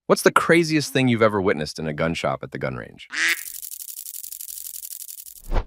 What's the craziest thing you've ever witnessed in a gun shop at the gun range?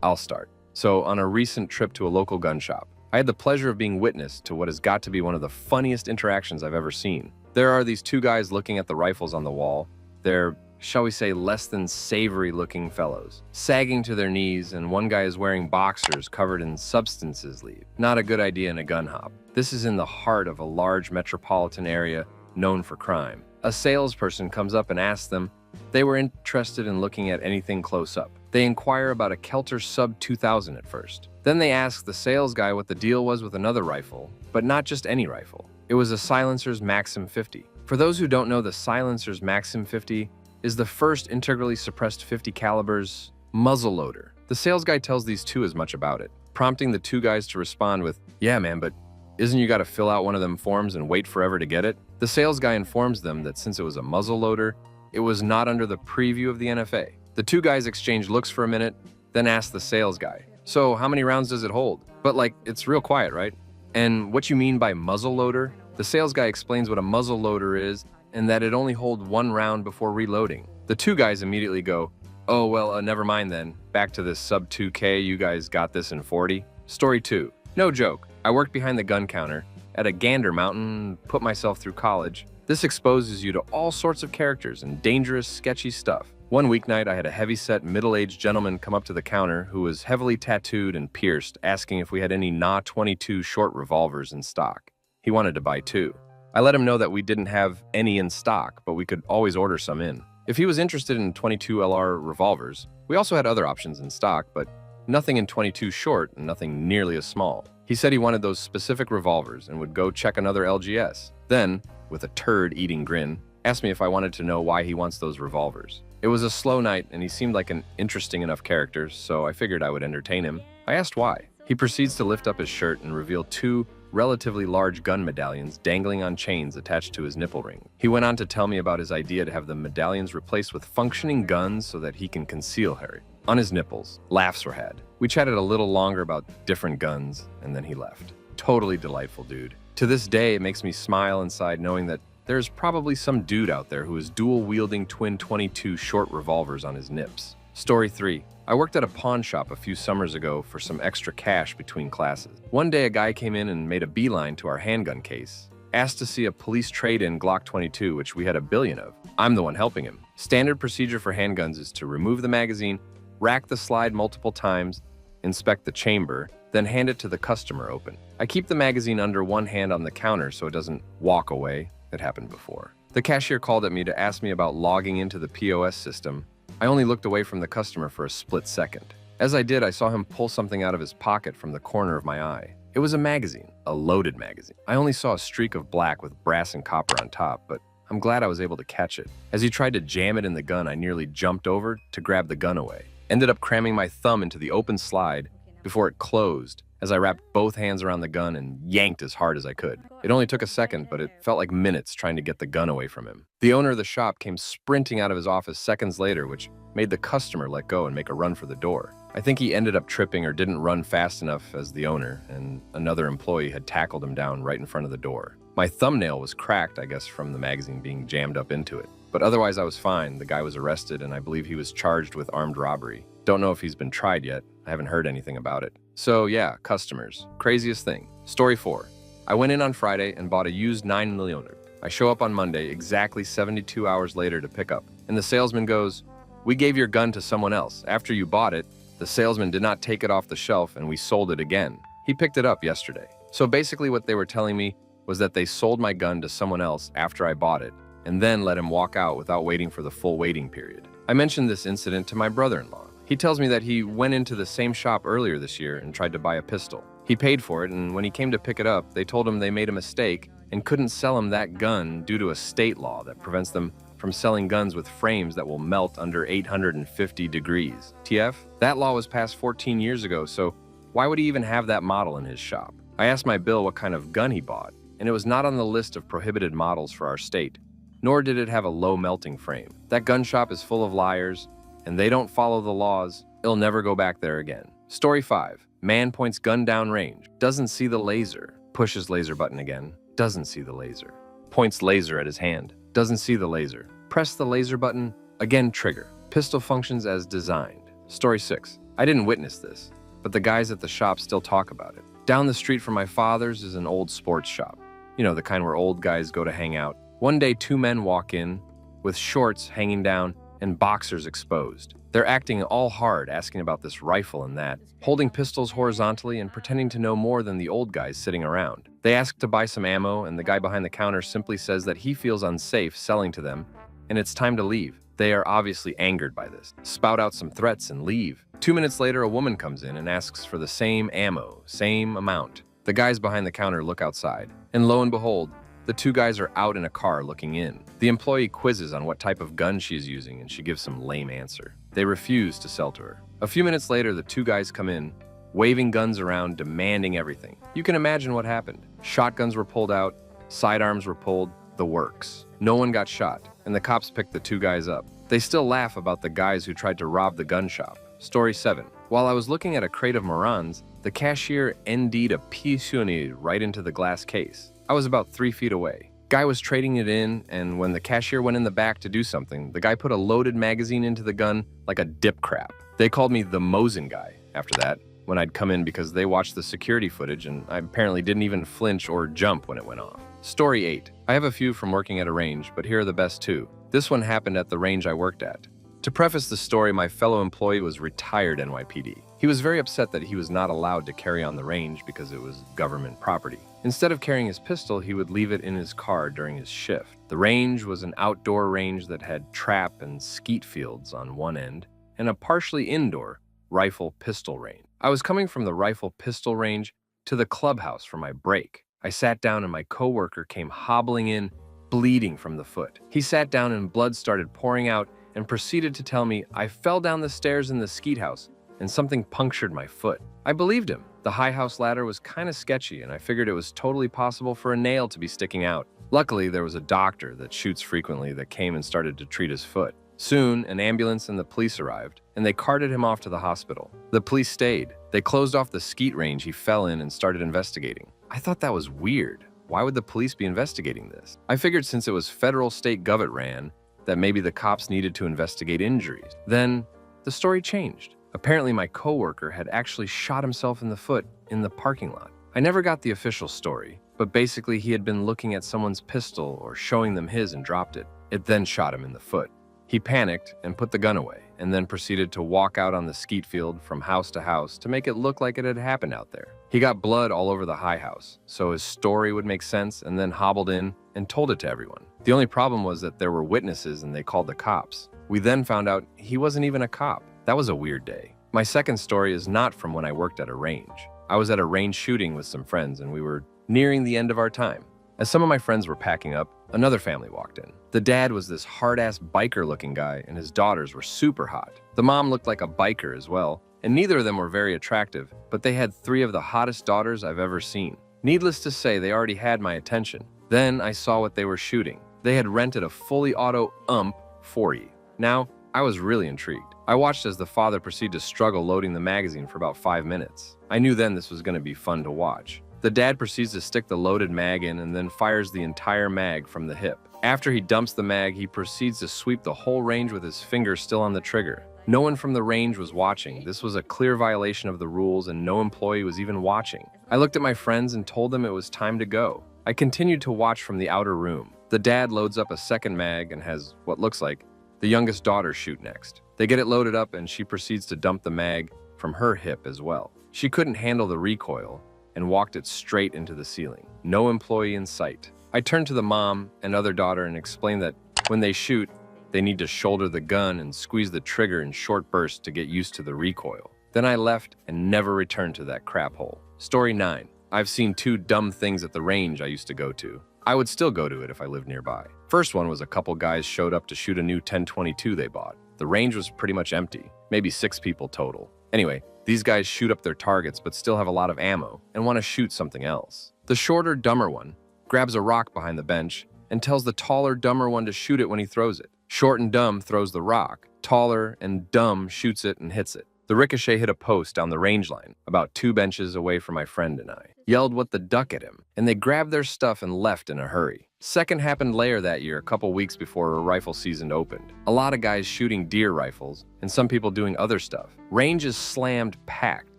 I'll start. So, on a recent trip to a local gun shop, I had the pleasure of being witness to what has got to be one of the funniest interactions I've ever seen. There are these two guys looking at the rifles on the wall. They're, shall we say, less than savory looking fellows, sagging to their knees, and one guy is wearing boxers covered in substances leaf. Not a good idea in a gun hop. This is in the heart of a large metropolitan area known for crime. A salesperson comes up and asks them if they were interested in looking at anything close up. They inquire about a Kelter Sub 2000 at first. Then they ask the sales guy what the deal was with another rifle, but not just any rifle. It was a Silencer's Maxim 50. For those who don't know, the Silencer's Maxim 50 is the first integrally suppressed 50 caliber's muzzleloader. The sales guy tells these two as much about it, prompting the two guys to respond with, "Yeah, man, but isn't you got to fill out one of them forms and wait forever to get it?" The sales guy informs them that since it was a muzzleloader, it was not under the preview of the NFA. The two guys exchange looks for a minute, then ask the sales guy, "So how many rounds does it hold?" But it's real quiet, right? "And what you mean by muzzleloader?" The sales guy explains what a muzzleloader is and that it only holds one round before reloading. The two guys immediately go, "Oh, well, never mind then. Back to this sub 2K, you guys got this in 40. Story 2. No joke. I worked behind the gun counter at a Gander Mountain, put myself through college. This exposes you to all sorts of characters and dangerous, sketchy stuff. One weeknight, I had a heavy-set, middle-aged gentleman come up to the counter who was heavily tattooed and pierced, asking if we had any NA 22 short revolvers in stock. He wanted to buy 2. I let him know that we didn't have any in stock, but we could always order some in. If he was interested in 22 LR revolvers, we also had other options in stock, but nothing in 22 short and nothing nearly as small. He said he wanted those specific revolvers and would go check another LGS. Then, with a turd-eating grin, asked me if I wanted to know why he wants those revolvers. It was a slow night, and he seemed like an interesting enough character, so I figured I would entertain him. I asked why. He proceeds to lift up his shirt and reveal 2 relatively large gun medallions dangling on chains attached to his nipple ring. He went on to tell me about his idea to have the medallions replaced with functioning guns so that he can conceal Harry on his nipples. Laughs were had. We chatted a little longer about different guns, and then he left. Totally delightful dude. To this day, it makes me smile inside knowing that there's probably some dude out there who is dual-wielding twin 22 short revolvers on his nips. Story 3. I worked at a pawn shop a few summers ago for some extra cash between classes. One day, a guy came in and made a beeline to our handgun case. Asked to see a police trade-in Glock 22, which we had a billion of. I'm the one helping him. Standard procedure for handguns is to remove the magazine, rack the slide multiple times, inspect the chamber, then hand it to the customer open. I keep the magazine under one hand on the counter so it doesn't walk away. It happened before. The cashier called at me to ask me about logging into the POS system. I only looked away from the customer for a split second. As I did, I saw him pull something out of his pocket from the corner of my eye. It was a magazine, a loaded magazine. I only saw a streak of black with brass and copper on top, but I'm glad I was able to catch it. As he tried to jam it in the gun, I nearly jumped over to grab the gun away. Ended up cramming my thumb into the open slide before it closed as I wrapped both hands around the gun and yanked as hard as I could. It only took a second, but it felt like minutes trying to get the gun away from him. The owner of the shop came sprinting out of his office seconds later, which made the customer let go and make a run for the door. I think he ended up tripping or didn't run fast enough as the owner, and another employee had tackled him down right in front of the door. My thumbnail was cracked, I guess, from the magazine being jammed up into it. But otherwise I was fine. The guy was arrested, and I believe he was charged with armed robbery. Don't know if he's been tried yet. I haven't heard anything about it. So yeah, customers. Craziest thing. Story 4. I went in on Friday and bought a used 9mm. I show up on Monday, exactly 72 hours later to pick up. And the salesman goes, "We gave your gun to someone else. After you bought it, the salesman did not take it off the shelf and we sold it again. He picked it up yesterday." So basically what they were telling me was that they sold my gun to someone else after I bought it and then let him walk out without waiting for the full waiting period. I mentioned this incident to my brother-in-law. He tells me that he went into the same shop earlier this year and tried to buy a pistol. He paid for it, and when he came to pick it up, they told him they made a mistake and couldn't sell him that gun due to a state law that prevents them from selling guns with frames that will melt under 850 degrees. TF? That law was passed 14 years ago, so why would he even have that model in his shop? I asked my bill what kind of gun he bought, and it was not on the list of prohibited models for our state, nor did it have a low melting frame. That gun shop is full of liars, and they don't follow the laws. He'll never go back there again. Story 5. Man points gun down range. Doesn't see the laser. Pushes laser button again. Doesn't see the laser. Points laser at his hand. Doesn't see the laser. Press the laser button, again trigger. Pistol functions as designed. Story 6. I didn't witness this, but the guys at the shop still talk about it. Down the street from my father's is an old sports shop. You know, the kind where old guys go to hang out. One day, two men walk in with shorts hanging down and boxers exposed. They're acting all hard, asking about this rifle and that, holding pistols horizontally and pretending to know more than the old guys sitting around. They ask to buy some ammo, and the guy behind the counter simply says that he feels unsafe selling to them, and it's time to leave. They are obviously angered by this, spout out some threats and leave. 2 minutes later, a woman comes in and asks for the same ammo, same amount. The guys behind the counter look outside, and lo and behold, the two guys are out in a car looking in. The employee quizzes on what type of gun she is using, and she gives some lame answer. They refuse to sell to her. A few minutes later, the two guys come in, waving guns around, demanding everything. You can imagine what happened. Shotguns were pulled out, sidearms were pulled, the works. No one got shot, and the cops picked the two guys up. They still laugh about the guys who tried to rob the gun shop. Story 7. While I was looking at a crate of Morans, the cashier ND'd a pigeonnier right into the glass case. I was about 3 feet away. Guy was trading it in, and when the cashier went in the back to do something, the guy put a loaded magazine into the gun like a dip crap. They called me the Mosin guy after that when I'd come in because they watched the security footage, and I apparently didn't even flinch or jump when it went off. Story 8. I have a few from working at a range, but here are the best two. This one happened at the range I worked at. To preface the story, my fellow employee was retired NYPD. He was very upset that he was not allowed to carry on the range because it was government property. Instead of carrying his pistol, he would leave it in his car during his shift. The range was an outdoor range that had trap and skeet fields on one end and a partially indoor rifle pistol range. I was coming from the rifle pistol range to the clubhouse for my break. I sat down and my coworker came hobbling in, bleeding from the foot. He sat down and blood started pouring out and proceeded to tell me I fell down the stairs in the skeet house and something punctured my foot. I believed him. The high house ladder was kind of sketchy, and I figured it was totally possible for a nail to be sticking out. Luckily, there was a doctor that shoots frequently that came and started to treat his foot. Soon, an ambulance and the police arrived, and they carted him off to the hospital. The police stayed. They closed off the skeet range he fell in and started investigating. I thought that was weird. Why would the police be investigating this? I figured since it was federal state gov it ran, that maybe the cops needed to investigate injuries. Then, the story changed. Apparently, my coworker had actually shot himself in the foot in the parking lot. I never got the official story, but basically he had been looking at someone's pistol or showing them his and dropped it. It then shot him in the foot. He panicked and put the gun away, and then proceeded to walk out on the skeet field from house to house to make it look like it had happened out there. He got blood all over the high house, so his story would make sense, and then hobbled in and told it to everyone. The only problem was that there were witnesses and they called the cops. We then found out he wasn't even a cop. That was a weird day. My second story is not from when I worked at a range. I was at a range shooting with some friends, and we were nearing the end of our time. As some of my friends were packing up, another family walked in. The dad was this hard-ass biker-looking guy, and his daughters were super hot. The mom looked like a biker as well, and neither of them were very attractive, but they had 3 of the hottest daughters I've ever seen. Needless to say, they already had my attention. Then I saw what they were shooting. They had rented a fully auto .40. Now, I was really intrigued. I watched as the father proceeded to struggle loading the magazine for about 5 minutes. I knew then this was going to be fun to watch. The dad proceeds to stick the loaded mag in and then fires the entire mag from the hip. After he dumps the mag, he proceeds to sweep the whole range with his finger still on the trigger. No one from the range was watching. This was a clear violation of the rules, and no employee was even watching. I looked at my friends and told them it was time to go. I continued to watch from the outer room. The dad loads up a second mag and has what looks like the youngest daughter shoot next. They get it loaded up, and she proceeds to dump the mag from her hip as well. She couldn't handle the recoil and walked it straight into the ceiling. No employee in sight. I turned to the mom and other daughter and explained that when they shoot, they need to shoulder the gun and squeeze the trigger in short bursts to get used to the recoil. Then I left and never returned to that crap hole. Story 9. I've seen 2 dumb things at the range I used to go to. I would still go to it if I lived nearby. First one was a couple guys showed up to shoot a new 1022 they bought. The range was pretty much empty, maybe 6 people total. Anyway, these guys shoot up their targets but still have a lot of ammo and want to shoot something else. The shorter, dumber one grabs a rock behind the bench and tells the taller, dumber one to shoot it when he throws it. Short and dumb throws the rock. Taller and dumb shoots it and hits it. The ricochet hit a post down the range line, about 2 benches away from my friend and I. Yelled what the duck at him, and they grabbed their stuff and left in a hurry. Second happened later that year, a couple weeks before a rifle season opened. A lot of guys shooting deer rifles, and some people doing other stuff. Range is slammed packed.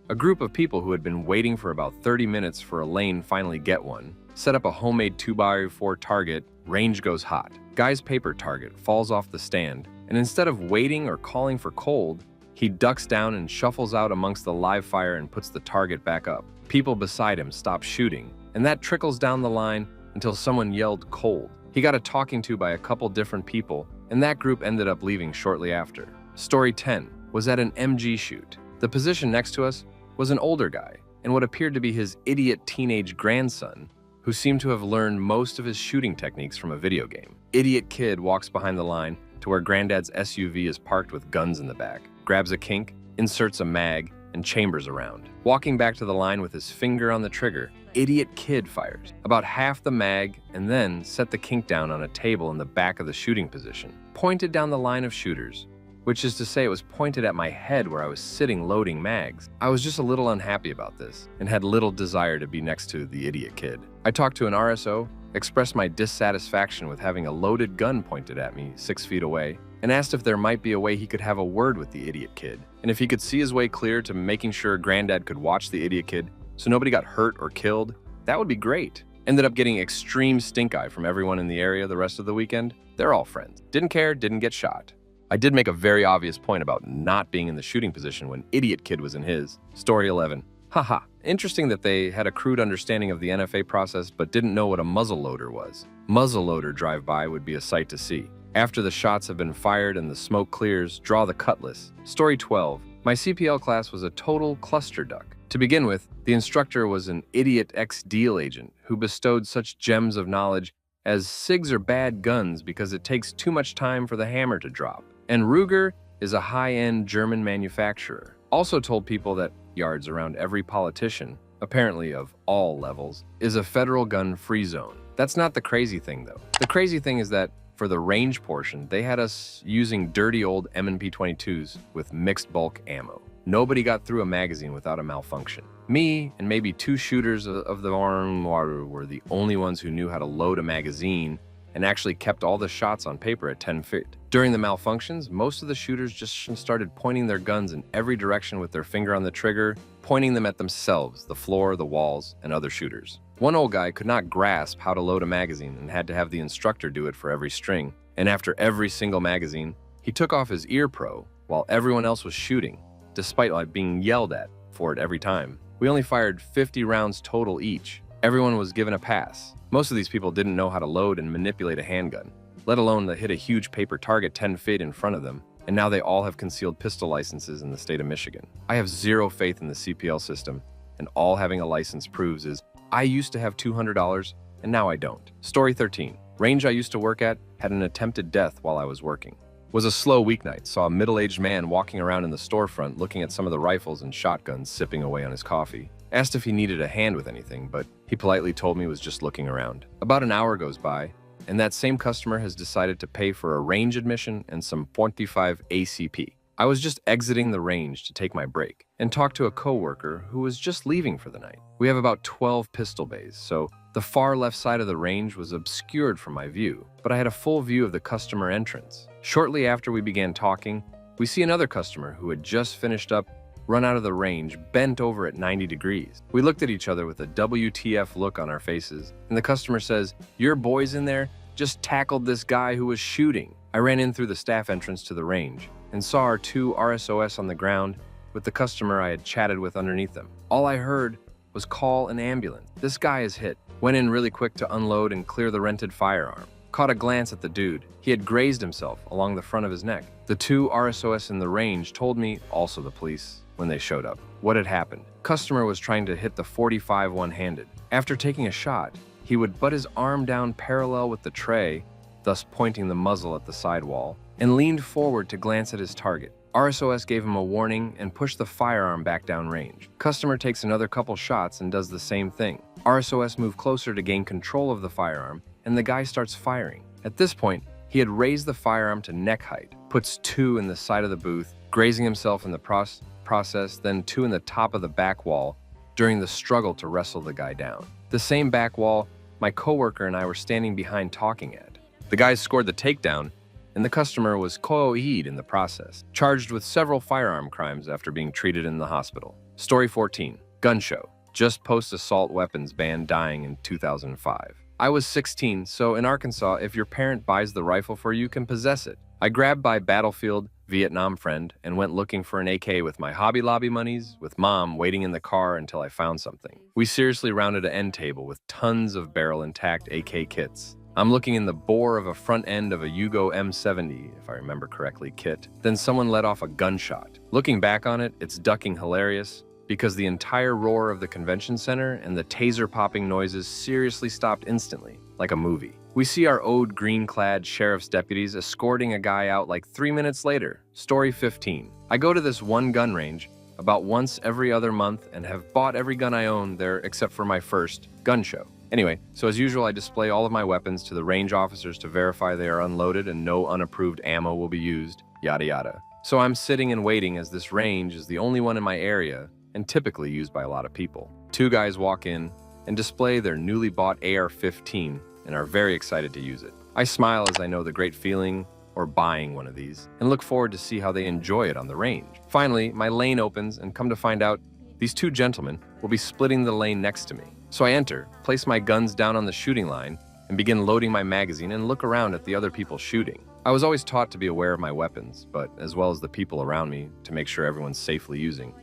A group of people who had been waiting for about 30 minutes for a lane finally get one, set up a homemade 2x4 target, range goes hot. Guy's paper target falls off the stand, and instead of waiting or calling for cold, he ducks down and shuffles out amongst the live fire and puts the target back up. People beside him stop shooting, and that trickles down the line until someone yelled cold. He got a talking to by a couple different people, and that group ended up leaving shortly after. Story 10 was at an MG shoot. The position next to us was an older guy, and what appeared to be his idiot teenage grandson, who seemed to have learned most of his shooting techniques from a video game. Idiot kid walks behind the line to where Granddad's SUV is parked with guns in the back, grabs a kink, inserts a mag, and chambers around. Walking back to the line with his finger on the trigger, idiot kid fires about half the mag and then set the kink down on a table in the back of the shooting position. Pointed down the line of shooters, which is to say it was pointed at my head where I was sitting loading mags. I was just a little unhappy about this and had little desire to be next to the idiot kid. I talked to an RSO, expressed my dissatisfaction with having a loaded gun pointed at me 6 feet away, and asked if there might be a way he could have a word with the idiot kid, and if he could see his way clear to making sure Granddad could watch the idiot kid so nobody got hurt or killed, that would be great. Ended up getting extreme stink eye from everyone in the area the rest of the weekend. They're all friends. Didn't care, didn't get shot. I did make a very obvious point about not being in the shooting position when idiot kid was in his. Story 11. Haha. Interesting that they had a crude understanding of the NFA process but didn't know what a muzzle loader was. Muzzle loader drive-by would be a sight to see. After the shots have been fired and the smoke clears, draw the cutlass. Story 12. My CPL class was a total cluster duck. To begin with, the instructor was an idiot ex-deal agent who bestowed such gems of knowledge as SIGs are bad guns because it takes too much time for the hammer to drop, and Ruger is a high-end German manufacturer. Also told people that yards around every politician, apparently of all levels, is a federal gun-free zone. That's not the crazy thing, though. The crazy thing is that for the range portion, they had us using dirty old M&P 22s with mixed bulk ammo. Nobody got through a magazine without a malfunction. Me and maybe 2 shooters of the arm were the only ones who knew how to load a magazine and actually kept all the shots on paper at 10 feet. During the malfunctions, most of the shooters just started pointing their guns in every direction with their finger on the trigger, pointing them at themselves, the floor, the walls, and other shooters. One old guy could not grasp how to load a magazine and had to have the instructor do it for every string. And after every single magazine, he took off his ear pro while everyone else was shooting, despite being yelled at for it every time. We only fired 50 rounds total each. Everyone was given a pass. Most of these people didn't know how to load and manipulate a handgun, let alone to hit a huge paper target 10 feet in front of them, and now they all have concealed pistol licenses in the state of Michigan. I have zero faith in the CPL system, and all having a license proves is I used to have $200, and now I don't. Story 13. Range I used to work at had an attempted death while I was working. Was a slow weeknight, saw a middle-aged man walking around in the storefront looking at some of the rifles and shotguns sipping away on his coffee. Asked if he needed a hand with anything, but he politely told me he was just looking around. About an hour goes by, and that same customer has decided to pay for a range admission and some 45 ACP. I was just exiting the range to take my break and talk to a coworker who was just leaving for the night. We have about 12 pistol bays, so the far left side of the range was obscured from my view, but I had a full view of the customer entrance. Shortly after we began talking, we see another customer who had just finished up run out of the range, bent over at 90 degrees. We looked at each other with a WTF look on our faces, and the customer says, "Your boys in there just tackled this guy who was shooting." I ran in through the staff entrance to the range and saw our 2 RSOS on the ground with the customer I had chatted with underneath them. All I heard was call an ambulance. This guy is hit. Went in really quick to unload and clear the rented firearm. Caught a glance at the dude. He had grazed himself along the front of his neck. The 2 RSOS in the range told me, also the police, when they showed up, what had happened. Customer was trying to hit the 45 one-handed. After taking a shot, he would butt his arm down parallel with the tray, thus pointing the muzzle at the sidewall, and leaned forward to glance at his target. RSOS gave him a warning and pushed the firearm back down range. Customer takes another couple shots and does the same thing. RSOS moved closer to gain control of the firearm, and the guy starts firing. At this point, he had raised the firearm to neck height, puts 2 in the side of the booth, grazing himself in the process process, then 2 in the top of the back wall during the struggle to wrestle the guy down. The same back wall my coworker and I were standing behind talking at. The guys scored the takedown, and the customer was coed in the process, charged with several firearm crimes after being treated in the hospital. Story 14. Gun show. Just post-assault weapons ban dying in 2005. I was 16, so in Arkansas, if your parent buys the rifle for you, you can possess it. I grabbed my battlefield Vietnam friend and went looking for an AK with my Hobby Lobby monies, with Mom waiting in the car until I found something. We seriously rounded an end table with tons of barrel-intact AK kits. I'm looking in the bore of a front end of a Yugo M70, if I remember correctly, kit. Then someone let off a gunshot. Looking back on it, it's ducking hilarious because the entire roar of the convention center and the taser-popping noises seriously stopped instantly, like a movie. We see our owed green-clad sheriff's deputies escorting a guy out like 3 minutes later. Story 15. I go to this one gun range about once every other month and have bought every gun I own there except for my first gun show. Anyway, so as usual, I display all of my weapons to the range officers to verify they are unloaded and no unapproved ammo will be used, yada yada. So I'm sitting and waiting as this range is the only one in my area and typically used by a lot of people. 2 guys walk in and display their newly bought AR-15 and are very excited to use it. I smile as I know the great feeling or buying one of these and look forward to see how they enjoy it on the range. Finally, my lane opens and come to find out these 2 gentlemen will be splitting the lane next to me. So I enter, place my guns down on the shooting line, and begin loading my magazine and look around at the other people shooting. I was always taught to be aware of my weapons, but as well as the people around me to make sure everyone's safely using.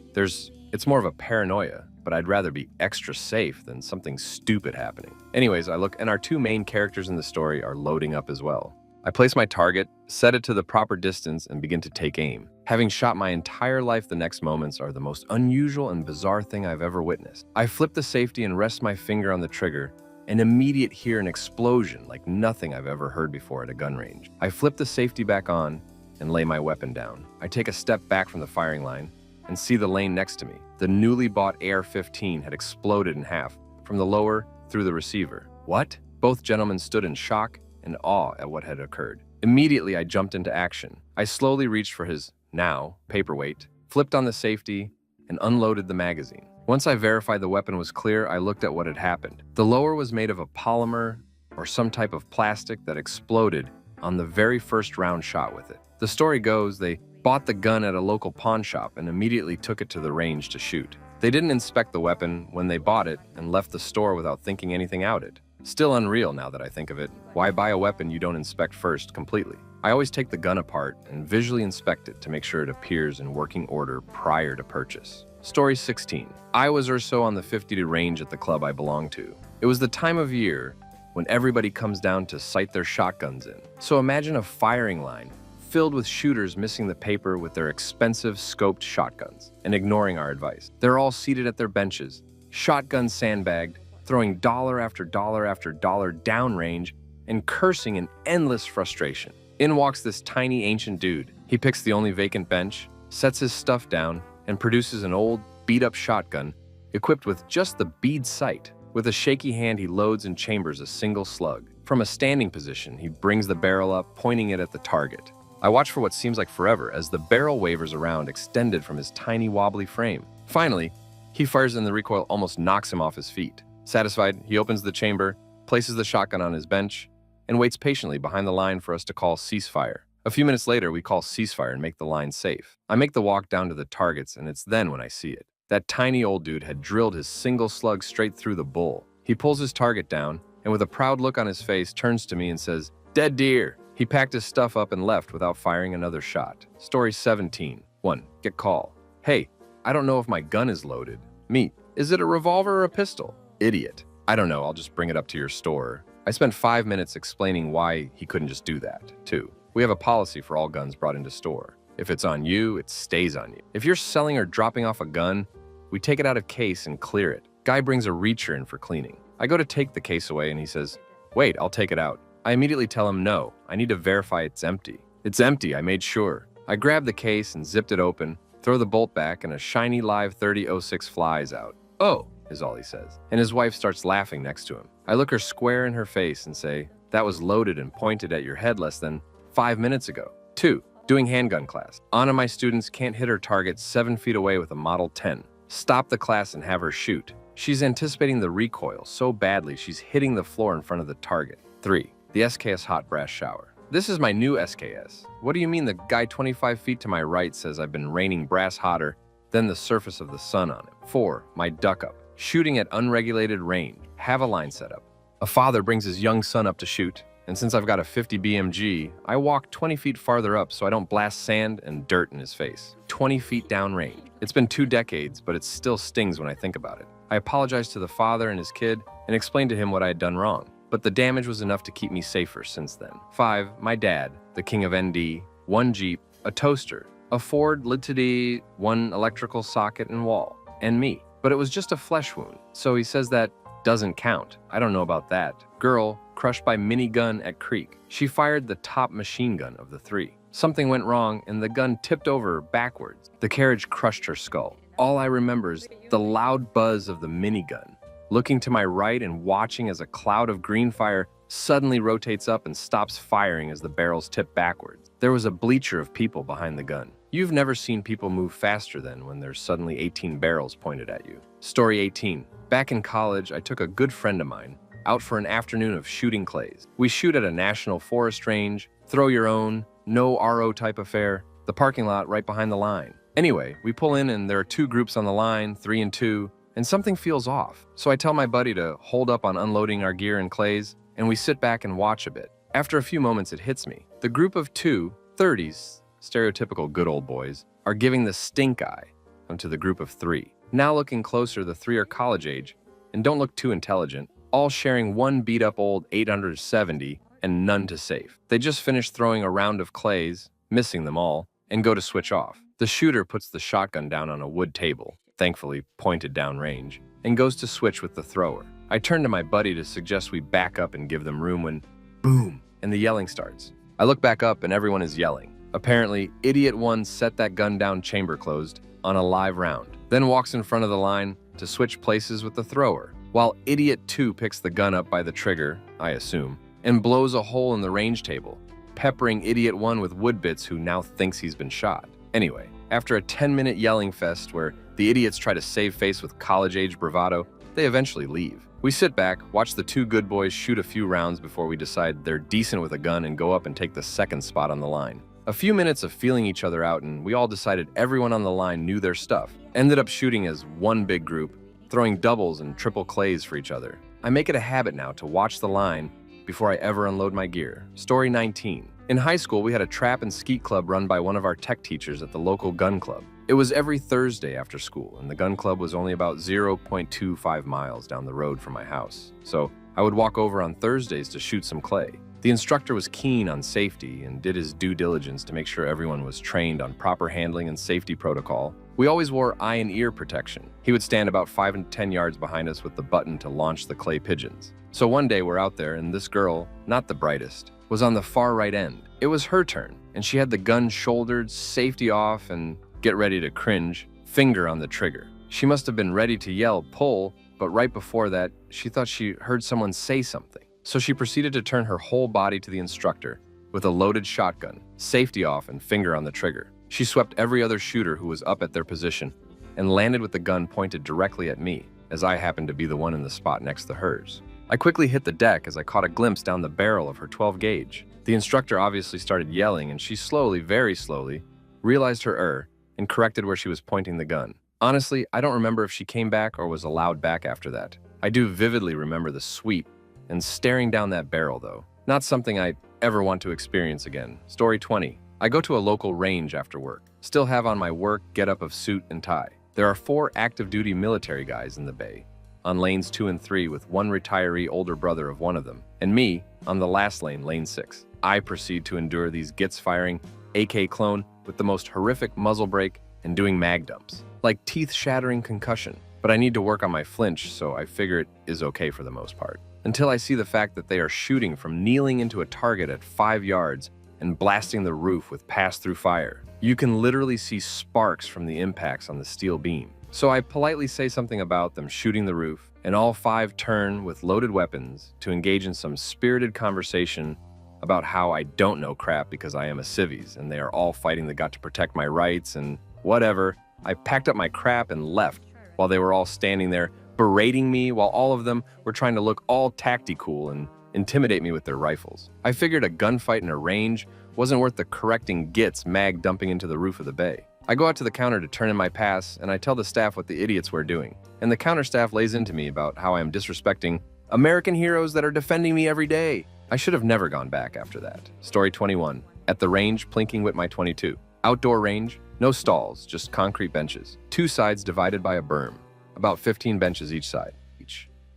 It's more of a paranoia, but I'd rather be extra safe than something stupid happening. Anyways, I look and our 2 main characters in the story are loading up as well. I place my target, set it to the proper distance, and begin to take aim. Having shot my entire life, the next moments are the most unusual and bizarre thing I've ever witnessed. I flip the safety and rest my finger on the trigger, and immediately hear an explosion like nothing I've ever heard before at a gun range. I flip the safety back on and lay my weapon down. I take a step back from the firing line and see the lane next to me. The newly bought AR-15 had exploded in half, from the lower through the receiver. What? Both gentlemen stood in shock and awe at what had occurred. Immediately, I jumped into action. I slowly reached for his, now, paperweight, flipped on the safety, and unloaded the magazine. Once I verified the weapon was clear, I looked at what had happened. The lower was made of a polymer or some type of plastic that exploded on the very first round shot with it. The story goes they bought the gun at a local pawn shop and immediately took it to the range to shoot. They didn't inspect the weapon when they bought it and left the store without thinking anything out it. Still unreal now that I think of it. Why buy a weapon you don't inspect first completely? I always take the gun apart and visually inspect it to make sure it appears in working order prior to purchase. Story 16. I was or so on the 52 range at the club I belonged to. It was the time of year when everybody comes down to sight their shotguns in. So imagine a firing line filled with shooters missing the paper with their expensive scoped shotguns and ignoring our advice. They're all seated at their benches, shotguns sandbagged, throwing dollar after dollar after dollar downrange and cursing in endless frustration. In walks this tiny ancient dude. He picks the only vacant bench, sets his stuff down, and produces an old, beat-up shotgun equipped with just the bead sight. With a shaky hand, he loads and chambers a single slug. From a standing position, he brings the barrel up, pointing it at the target. I watch for what seems like forever as the barrel wavers around, extended from his tiny, wobbly frame. Finally, he fires and the recoil almost knocks him off his feet. Satisfied, he opens the chamber, places the shotgun on his bench, and waits patiently behind the line for us to call ceasefire. A few minutes later, we call ceasefire and make the line safe. I make the walk down to the targets, and it's then when I see it. That tiny old dude had drilled his single slug straight through the bull. He pulls his target down, and with a proud look on his face, turns to me and says, "Dead deer." He packed his stuff up and left without firing another shot. Story 17. 1. Get call. Hey, I don't know if my gun is loaded. Me. Is it a revolver or a pistol? Idiot. I don't know, I'll just bring it up to your store. I spent 5 minutes explaining why he couldn't just do that. 2. We have a policy for all guns brought into store. If it's on you, it stays on you. If you're selling or dropping off a gun, we take it out of case and clear it. Guy brings a reacher in for cleaning. I go to take the case away and he says, "Wait, I'll take it out." I immediately tell him no, I need to verify it's empty. It's empty, I made sure. I grab the case and zipped it open, throw the bolt back, and a shiny live 3006 flies out. "Oh," is all he says. And his wife starts laughing next to him. I look her square in her face and say, "That was loaded and pointed at your head less than 5 minutes ago." 2. Doing handgun class. One of my students can't hit her target 7 feet away with a Model 10. Stop the class and have her shoot. She's anticipating the recoil so badly she's hitting the floor in front of the target. 3. The SKS hot brass shower. This is my new SKS. What do you mean the guy 25 feet to my right says I've been raining brass hotter than the surface of the sun on him? 4. My duck up. Shooting at unregulated range. Have a line set up. A father brings his young son up to shoot, and since I've got a 50 BMG, I walk 20 feet farther up so I don't blast sand and dirt in his face. 20 feet down range. It's been 2 decades, but it still stings when I think about it. I apologized to the father and his kid and explained to him what I had done wrong, but the damage was enough to keep me safer since then. 5. My dad, the king of ND, 1 Jeep, a toaster, a Ford Ltd, 1 electrical socket and wall, and me. But it was just a flesh wound, so he says that doesn't count. I don't know about that. Girl, crushed by minigun at Creek. She fired the top machine gun of the 3. Something went wrong and the gun tipped over backwards. The carriage crushed her skull. All I remember is the loud buzz of the minigun. Looking to my right and watching as a cloud of green fire suddenly rotates up and stops firing as the barrels tip backwards. There was a bleacher of people behind the gun. You've never seen people move faster than when there's suddenly 18 barrels pointed at you. Story 18. Back in college, I took a good friend of mine out for an afternoon of shooting clays. We shoot at a national forest range, throw your own, no RO type affair, the parking lot right behind the line. Anyway, we pull in and there are 2 groups on the line, 3 and 2, and something feels off. So I tell my buddy to hold up on unloading our gear and clays, and we sit back and watch a bit. After a few moments, it hits me. The group of 2, 30s, stereotypical good old boys, are giving the stink eye onto the group of 3. Now looking closer, the 3 are college age and don't look too intelligent, all sharing 1 beat-up old 870 and none to save. They just finished throwing a round of clays, missing them all, and go to switch off. The shooter puts the shotgun down on a wood table, thankfully pointed down range, and goes to switch with the thrower. I turn to my buddy to suggest we back up and give them room when boom, and the yelling starts. I look back up and everyone is yelling. Apparently, Idiot 1 set that gun down chamber closed on a live round, then walks in front of the line to switch places with the thrower, while Idiot 2 picks the gun up by the trigger, I assume, and blows a hole in the range table, peppering Idiot 1 with wood bits who now thinks he's been shot. Anyway, after a 10-minute yelling fest where the idiots try to save face with college-age bravado, they eventually leave. We sit back, watch the 2 good boys shoot a few rounds before we decide they're decent with a gun and go up and take the 2nd spot on the line. A few minutes of feeling each other out and we all decided everyone on the line knew their stuff. Ended up shooting as 1 big group, throwing doubles and triple clays for each other. I make it a habit now to watch the line before I ever unload my gear. Story 19. In high school, we had a trap and skeet club run by one of our tech teachers at the local gun club. It was every Thursday after school, and the gun club was only about 0.25 miles down the road from my house. So I would walk over on Thursdays to shoot some clay. The instructor was keen on safety and did his due diligence to make sure everyone was trained on proper handling and safety protocol. We always wore eye and ear protection. He would stand about 5 and 10 yards behind us with the button to launch the clay pigeons. So one day we're out there and this girl, not the brightest, was on the far right end. It was her turn, and she had the gun shouldered, safety off, and get ready to cringe, finger on the trigger. She must have been ready to yell, pull, but right before that, she thought she heard someone say something. So she proceeded to turn her whole body to the instructor with a loaded shotgun, safety off, and finger on the trigger. She swept every other shooter who was up at their position and landed with the gun pointed directly at me, as I happened to be the one in the spot next to hers. I quickly hit the deck as I caught a glimpse down the barrel of her 12 gauge. The instructor obviously started yelling and she slowly, very slowly, realized her error and corrected where she was pointing the gun. Honestly, I don't remember if she came back or was allowed back after that. I do vividly remember the sweep and staring down that barrel though. Not something I ever want to experience again. Story 20. I go to a local range after work. Still have on my work getup of suit and tie. There are 4 active duty military guys in the bay, on lanes 2 and 3 with 1 retiree older brother of one of them, and me on the last lane, lane 6. I proceed to endure these gits firing AK clone with the most horrific muzzle brake and doing mag dumps. Like teeth-shattering concussion. But I need to work on my flinch, so I figure it is okay for the most part. Until I see the fact that they are shooting from kneeling into a target at 5 yards and blasting the roof with pass-through fire. You can literally see sparks from the impacts on the steel beam. So I politely say something about them shooting the roof, and all 5 turn with loaded weapons to engage in some spirited conversation about how I don't know crap because I am a civvies and they are all fighting the gut to protect my rights and whatever. I packed up my crap and left while they were all standing there berating me while all of them were trying to look all tactical and intimidate me with their rifles. I figured a gunfight in a range wasn't worth the correcting gits mag dumping into the roof of the bay. I go out to the counter to turn in my pass and I tell the staff what the idiots were doing. And the counter staff lays into me about how I am disrespecting American heroes that are defending me every day. I should have never gone back after that. Story 21. At the range, plinking with my 22. Outdoor range, no stalls, just concrete benches. Two sides divided by a berm. About 15 benches each side.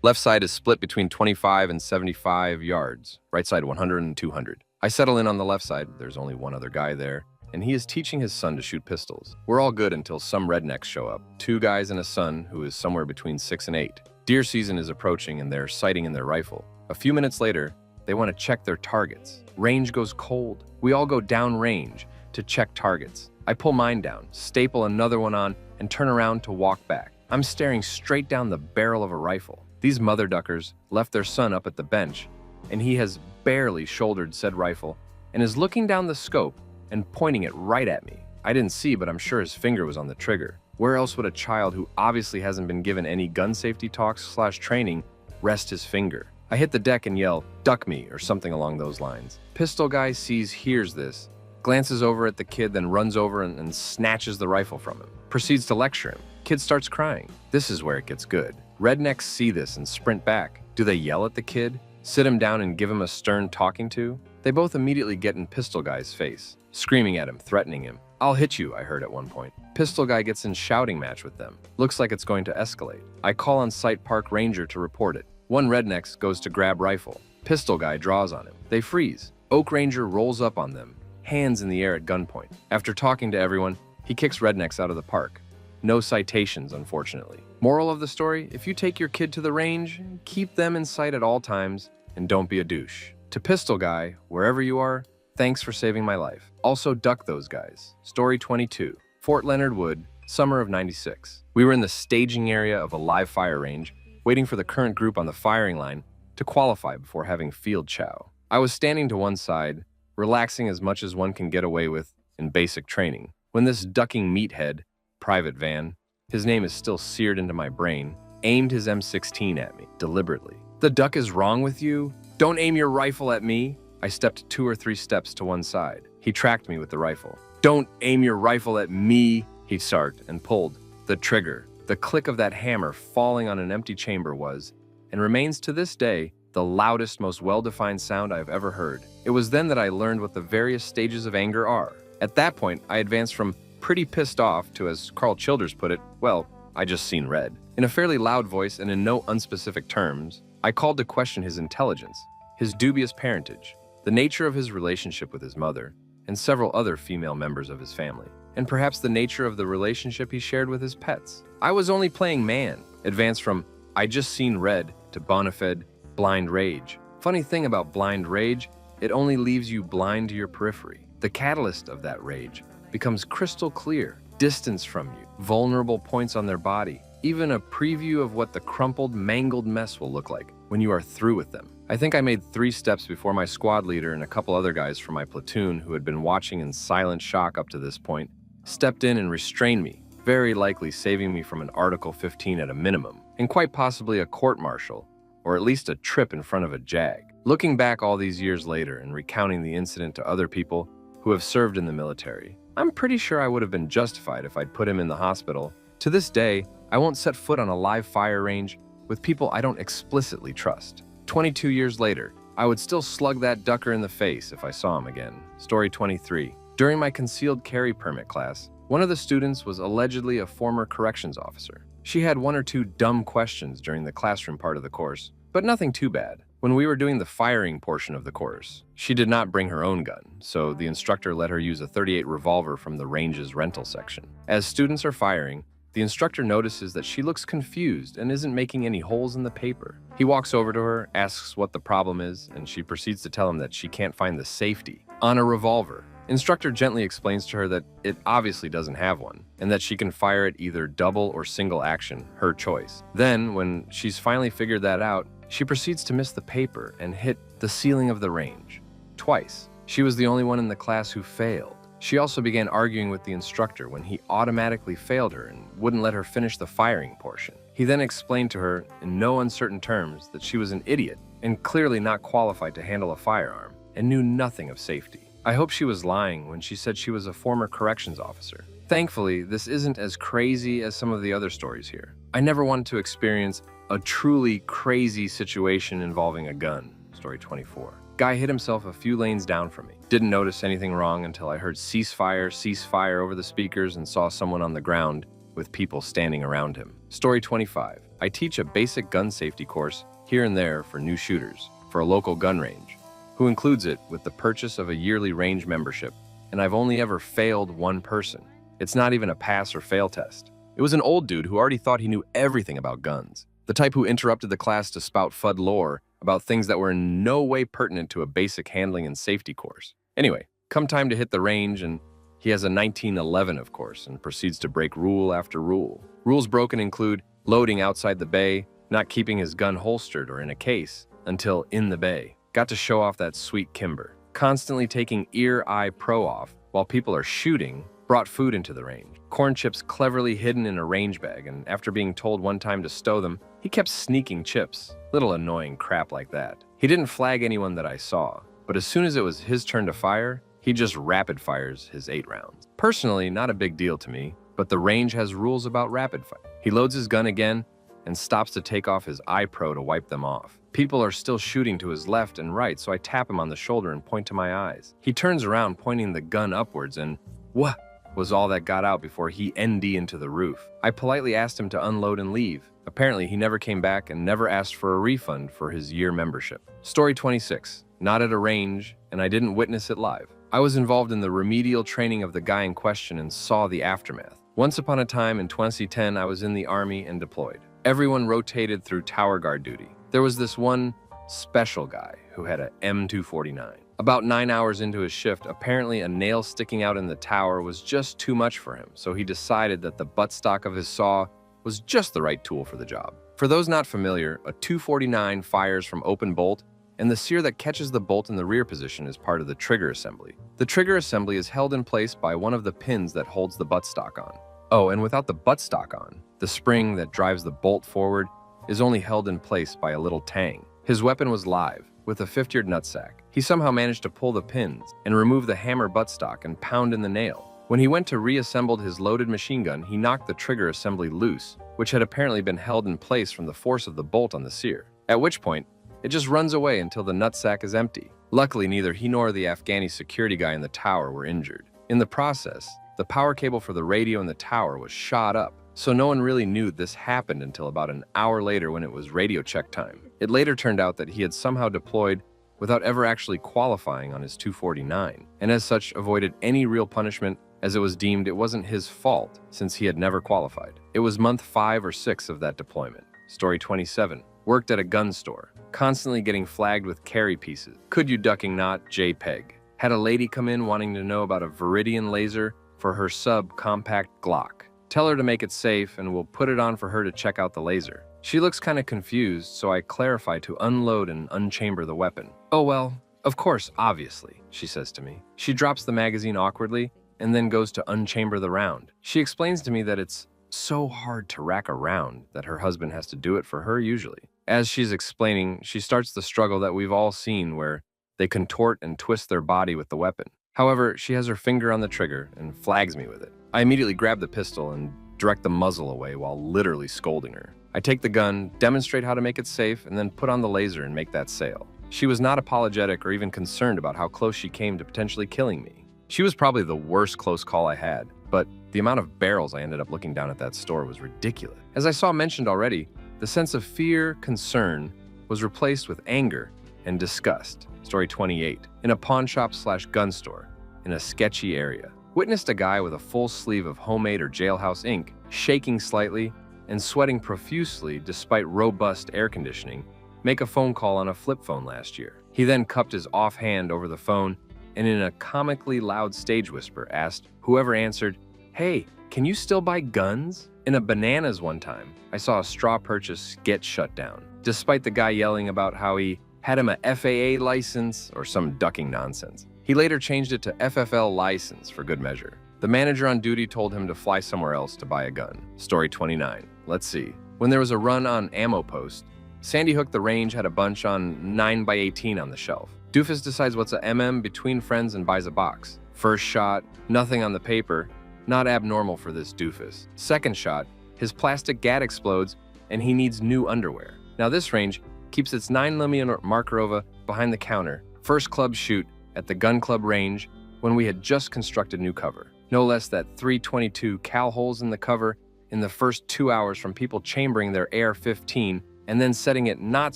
Left side is split between 25 and 75 yards. Right side 100 and 200. I settle in on the left side. There's only one other guy there, and he is teaching his son to shoot pistols. We're all good until some rednecks show up. Two guys and a son who is somewhere between 6 and 8. Deer season is approaching and they're sighting in their rifle. A few minutes later, they want to check their targets. Range goes cold. We all go down range to check targets. I pull mine down, staple another one on, and turn around to walk back. I'm staring straight down the barrel of a rifle. These mother duckers left their son up at the bench, and he has barely shouldered said rifle and is looking down the scope and pointing it right at me. I didn't see, but I'm sure his finger was on the trigger. Where else would a child who obviously hasn't been given any gun safety talks/training rest his finger? I hit the deck and yell, "Duck me," or something along those lines. Pistol guy hears this, glances over at the kid, then runs over and snatches the rifle from him. Proceeds to lecture him. Kid starts crying. This is where it gets good. Rednecks see this and sprint back. Do they yell at the kid? Sit him down and give him a stern talking to? They both immediately get in Pistol Guy's face, screaming at him, threatening him. "I'll hit you," I heard at one point. Pistol Guy gets in shouting match with them. Looks like it's going to escalate. I call on site park ranger to report it. One redneck goes to grab rifle. Pistol Guy draws on him. They freeze. Oak Ranger rolls up on them, hands in the air at gunpoint. After talking to everyone, he kicks rednecks out of the park. No citations, unfortunately. Moral of the story, if you take your kid to the range, keep them in sight at all times and don't be a douche. To Pistol Guy, wherever you are, thanks for saving my life. Also duck those guys. Story 22. Fort Leonard Wood, summer of '96. We were in the staging area of a live fire range, waiting for the current group on the firing line to qualify before having field chow. I was standing to one side, relaxing as much as one can get away with in basic training, when this ducking meathead, Private Van, his name is still seared into my brain, aimed his M16 at me, deliberately. "The duck is wrong with you? Don't aim your rifle at me." I stepped 2 or 3 steps to one side. He tracked me with the rifle. "Don't aim your rifle at me," he started and pulled the trigger. The click of that hammer falling on an empty chamber was, and remains to this day, the loudest, most well-defined sound I have ever heard. It was then that I learned what the various stages of anger are. At that point, I advanced from pretty pissed off to, as Carl Childers put it, well, I just seen red. In a fairly loud voice and in no unspecific terms, I called to question his intelligence, his dubious parentage, the nature of his relationship with his mother, and several other female members of his family, and perhaps the nature of the relationship he shared with his pets. I was only playing man, advanced from "I just seen red" to bona fide blind rage. Funny thing about blind rage, it only leaves you blind to your periphery. The catalyst of that rage becomes crystal clear, distance from you, vulnerable points on their body, even a preview of what the crumpled, mangled mess will look like when you are through with them. I think I made 3 steps before my squad leader and a couple other guys from my platoon who had been watching in silent shock up to this point stepped in and restrained me, very likely saving me from an Article 15 at a minimum, and quite possibly a court-martial, or at least a trip in front of a JAG. Looking back all these years later and recounting the incident to other people who have served in the military, I'm pretty sure I would have been justified if I'd put him in the hospital. To this day, I won't set foot on a live fire range with people I don't explicitly trust. 22 years later, I would still slug that ducker in the face if I saw him again. Story 23. During my concealed carry permit class, one of the students was allegedly a former corrections officer. She had 1 or 2 dumb questions during the classroom part of the course, but nothing too bad. When we were doing the firing portion of the course, she did not bring her own gun, so the instructor let her use a .38 revolver from the range's rental section. As students are firing, the instructor notices that she looks confused and isn't making any holes in the paper. He walks over to her, asks what the problem is, and she proceeds to tell him that she can't find the safety on a revolver. Instructor gently explains to her that it obviously doesn't have one, and that she can fire it either double or single action, her choice. Then, when she's finally figured that out, she proceeds to miss the paper and hit the ceiling of the range. twice. She was the only one in the class who failed. She also began arguing with the instructor when he automatically failed her and wouldn't let her finish the firing portion. He then explained to her in no uncertain terms that she was an idiot and clearly not qualified to handle a firearm and knew nothing of safety. I hope she was lying when she said she was a former corrections officer. Thankfully, this isn't as crazy as some of the other stories here. I never wanted to experience a truly crazy situation involving a gun. Story 24. Guy hit himself a few lanes down from me. Didn't notice anything wrong until I heard ceasefire, ceasefire over the speakers and saw someone on the ground with people standing around him. Story 25. I teach a basic gun safety course here and there for new shooters for a local gun range, who includes it with the purchase of a yearly range membership, and I've only ever failed one person. It's not even a pass or fail test. It was an old dude who already thought he knew everything about guns, the type who interrupted the class to spout FUD lore about things that were in no way pertinent to a basic handling and safety course. Anyway, come time to hit the range, and he has a 1911, of course, and proceeds to break rule after rule. Rules broken include loading outside the bay, not keeping his gun holstered or in a case until in the bay. Got to show off that sweet Kimber. Constantly taking ear, eye, pro off while people are shooting, brought food into the range. Corn chips cleverly hidden in a range bag, and after being told one time to stow them, he kept sneaking chips. Little annoying crap like that. He didn't flag anyone that I saw, but as soon as it was his turn to fire, he just rapid fires his 8 rounds. Personally, not a big deal to me, but the range has rules about rapid fire. He loads his gun again and stops to take off his iPro to wipe them off. People are still shooting to his left and right, so I tap him on the shoulder and point to my eyes. He turns around, pointing the gun upwards, and "What?" was all that got out before he ND into the roof. I politely asked him to unload and leave. Apparently, he never came back and never asked for a refund for his year membership. Story 26. Not at a range, and I didn't witness it live. I was involved in the remedial training of the guy in question and saw the aftermath. Once upon a time in 2010, I was in the Army and deployed. Everyone rotated through tower guard duty. There was this one special guy who had a M249. About 9 hours into his shift, apparently a nail sticking out in the tower was just too much for him, so he decided that the buttstock of his saw was just the right tool for the job. For those not familiar, a 249 fires from open bolt, and the sear that catches the bolt in the rear position is part of the trigger assembly. The trigger assembly is held in place by one of the pins that holds the buttstock on. Oh, and without the buttstock on, the spring that drives the bolt forward is only held in place by a little tang. His weapon was live, with a 50-yard nutsack. He somehow managed to pull the pins and remove the hammer buttstock and pound in the nail. When he went to reassemble his loaded machine gun, he knocked the trigger assembly loose, which had apparently been held in place from the force of the bolt on the sear. At which point, it just runs away until the nutsack is empty. Luckily, neither he nor the Afghani security guy in the tower were injured. In the process, the power cable for the radio in the tower was shot up, so no one really knew this happened until about an hour later when it was radio check time. It later turned out that he had somehow deployed without ever actually qualifying on his 249, and as such avoided any real punishment as it was deemed it wasn't his fault since he had never qualified. It was month 5 or 6 of that deployment. Story 27. Worked at a gun store, constantly getting flagged with carry pieces. Could you ducking not JPEG. Had a lady come in wanting to know about a Viridian laser for her sub-compact Glock. Tell her to make it safe and we'll put it on for her to check out the laser. She looks kind of confused, so I clarify to unload and unchamber the weapon. Oh well, of course, obviously, she says to me. She drops the magazine awkwardly and then goes to unchamber the round. She explains to me that it's so hard to rack a round that her husband has to do it for her usually. As she's explaining, she starts the struggle that we've all seen where they contort and twist their body with the weapon. However, she has her finger on the trigger and flags me with it. I immediately grab the pistol and direct the muzzle away while literally scolding her. I take the gun, demonstrate how to make it safe, and then put on the laser and make that sale. She was not apologetic or even concerned about how close she came to potentially killing me. She was probably the worst close call I had, but the amount of barrels I ended up looking down at that store was ridiculous. As I saw mentioned already, the sense of fear, concern was replaced with anger and disgust. Story 28. In a pawn shop / gun store in a sketchy area. Witnessed a guy with a full sleeve of homemade or jailhouse ink, shaking slightly and sweating profusely despite robust air conditioning, make a phone call on a flip phone last year. He then cupped his offhand over the phone and in a comically loud stage whisper asked whoever answered, "Hey, can you still buy guns?" In a Bananas one time, I saw a straw purchase get shut down, despite the guy yelling about how he had him a FAA license or some ducking nonsense. He later changed it to FFL license for good measure. The manager on duty told him to fly somewhere else to buy a gun. Story 29. Let's see. When there was a run on Ammo Post, Sandy Hook the range had a bunch on 9x18 on the shelf. Doofus decides what's a MM between friends and buys a box. First shot, nothing on the paper. Not abnormal for this doofus. Second shot, his plastic gat explodes and he needs new underwear. Now this range keeps its 9mm Makarova behind the counter. First club shoot at the gun club range when we had just constructed new cover. No less that 322 cal holes in the cover in the first 2 hours from people chambering their AR-15 and then setting it not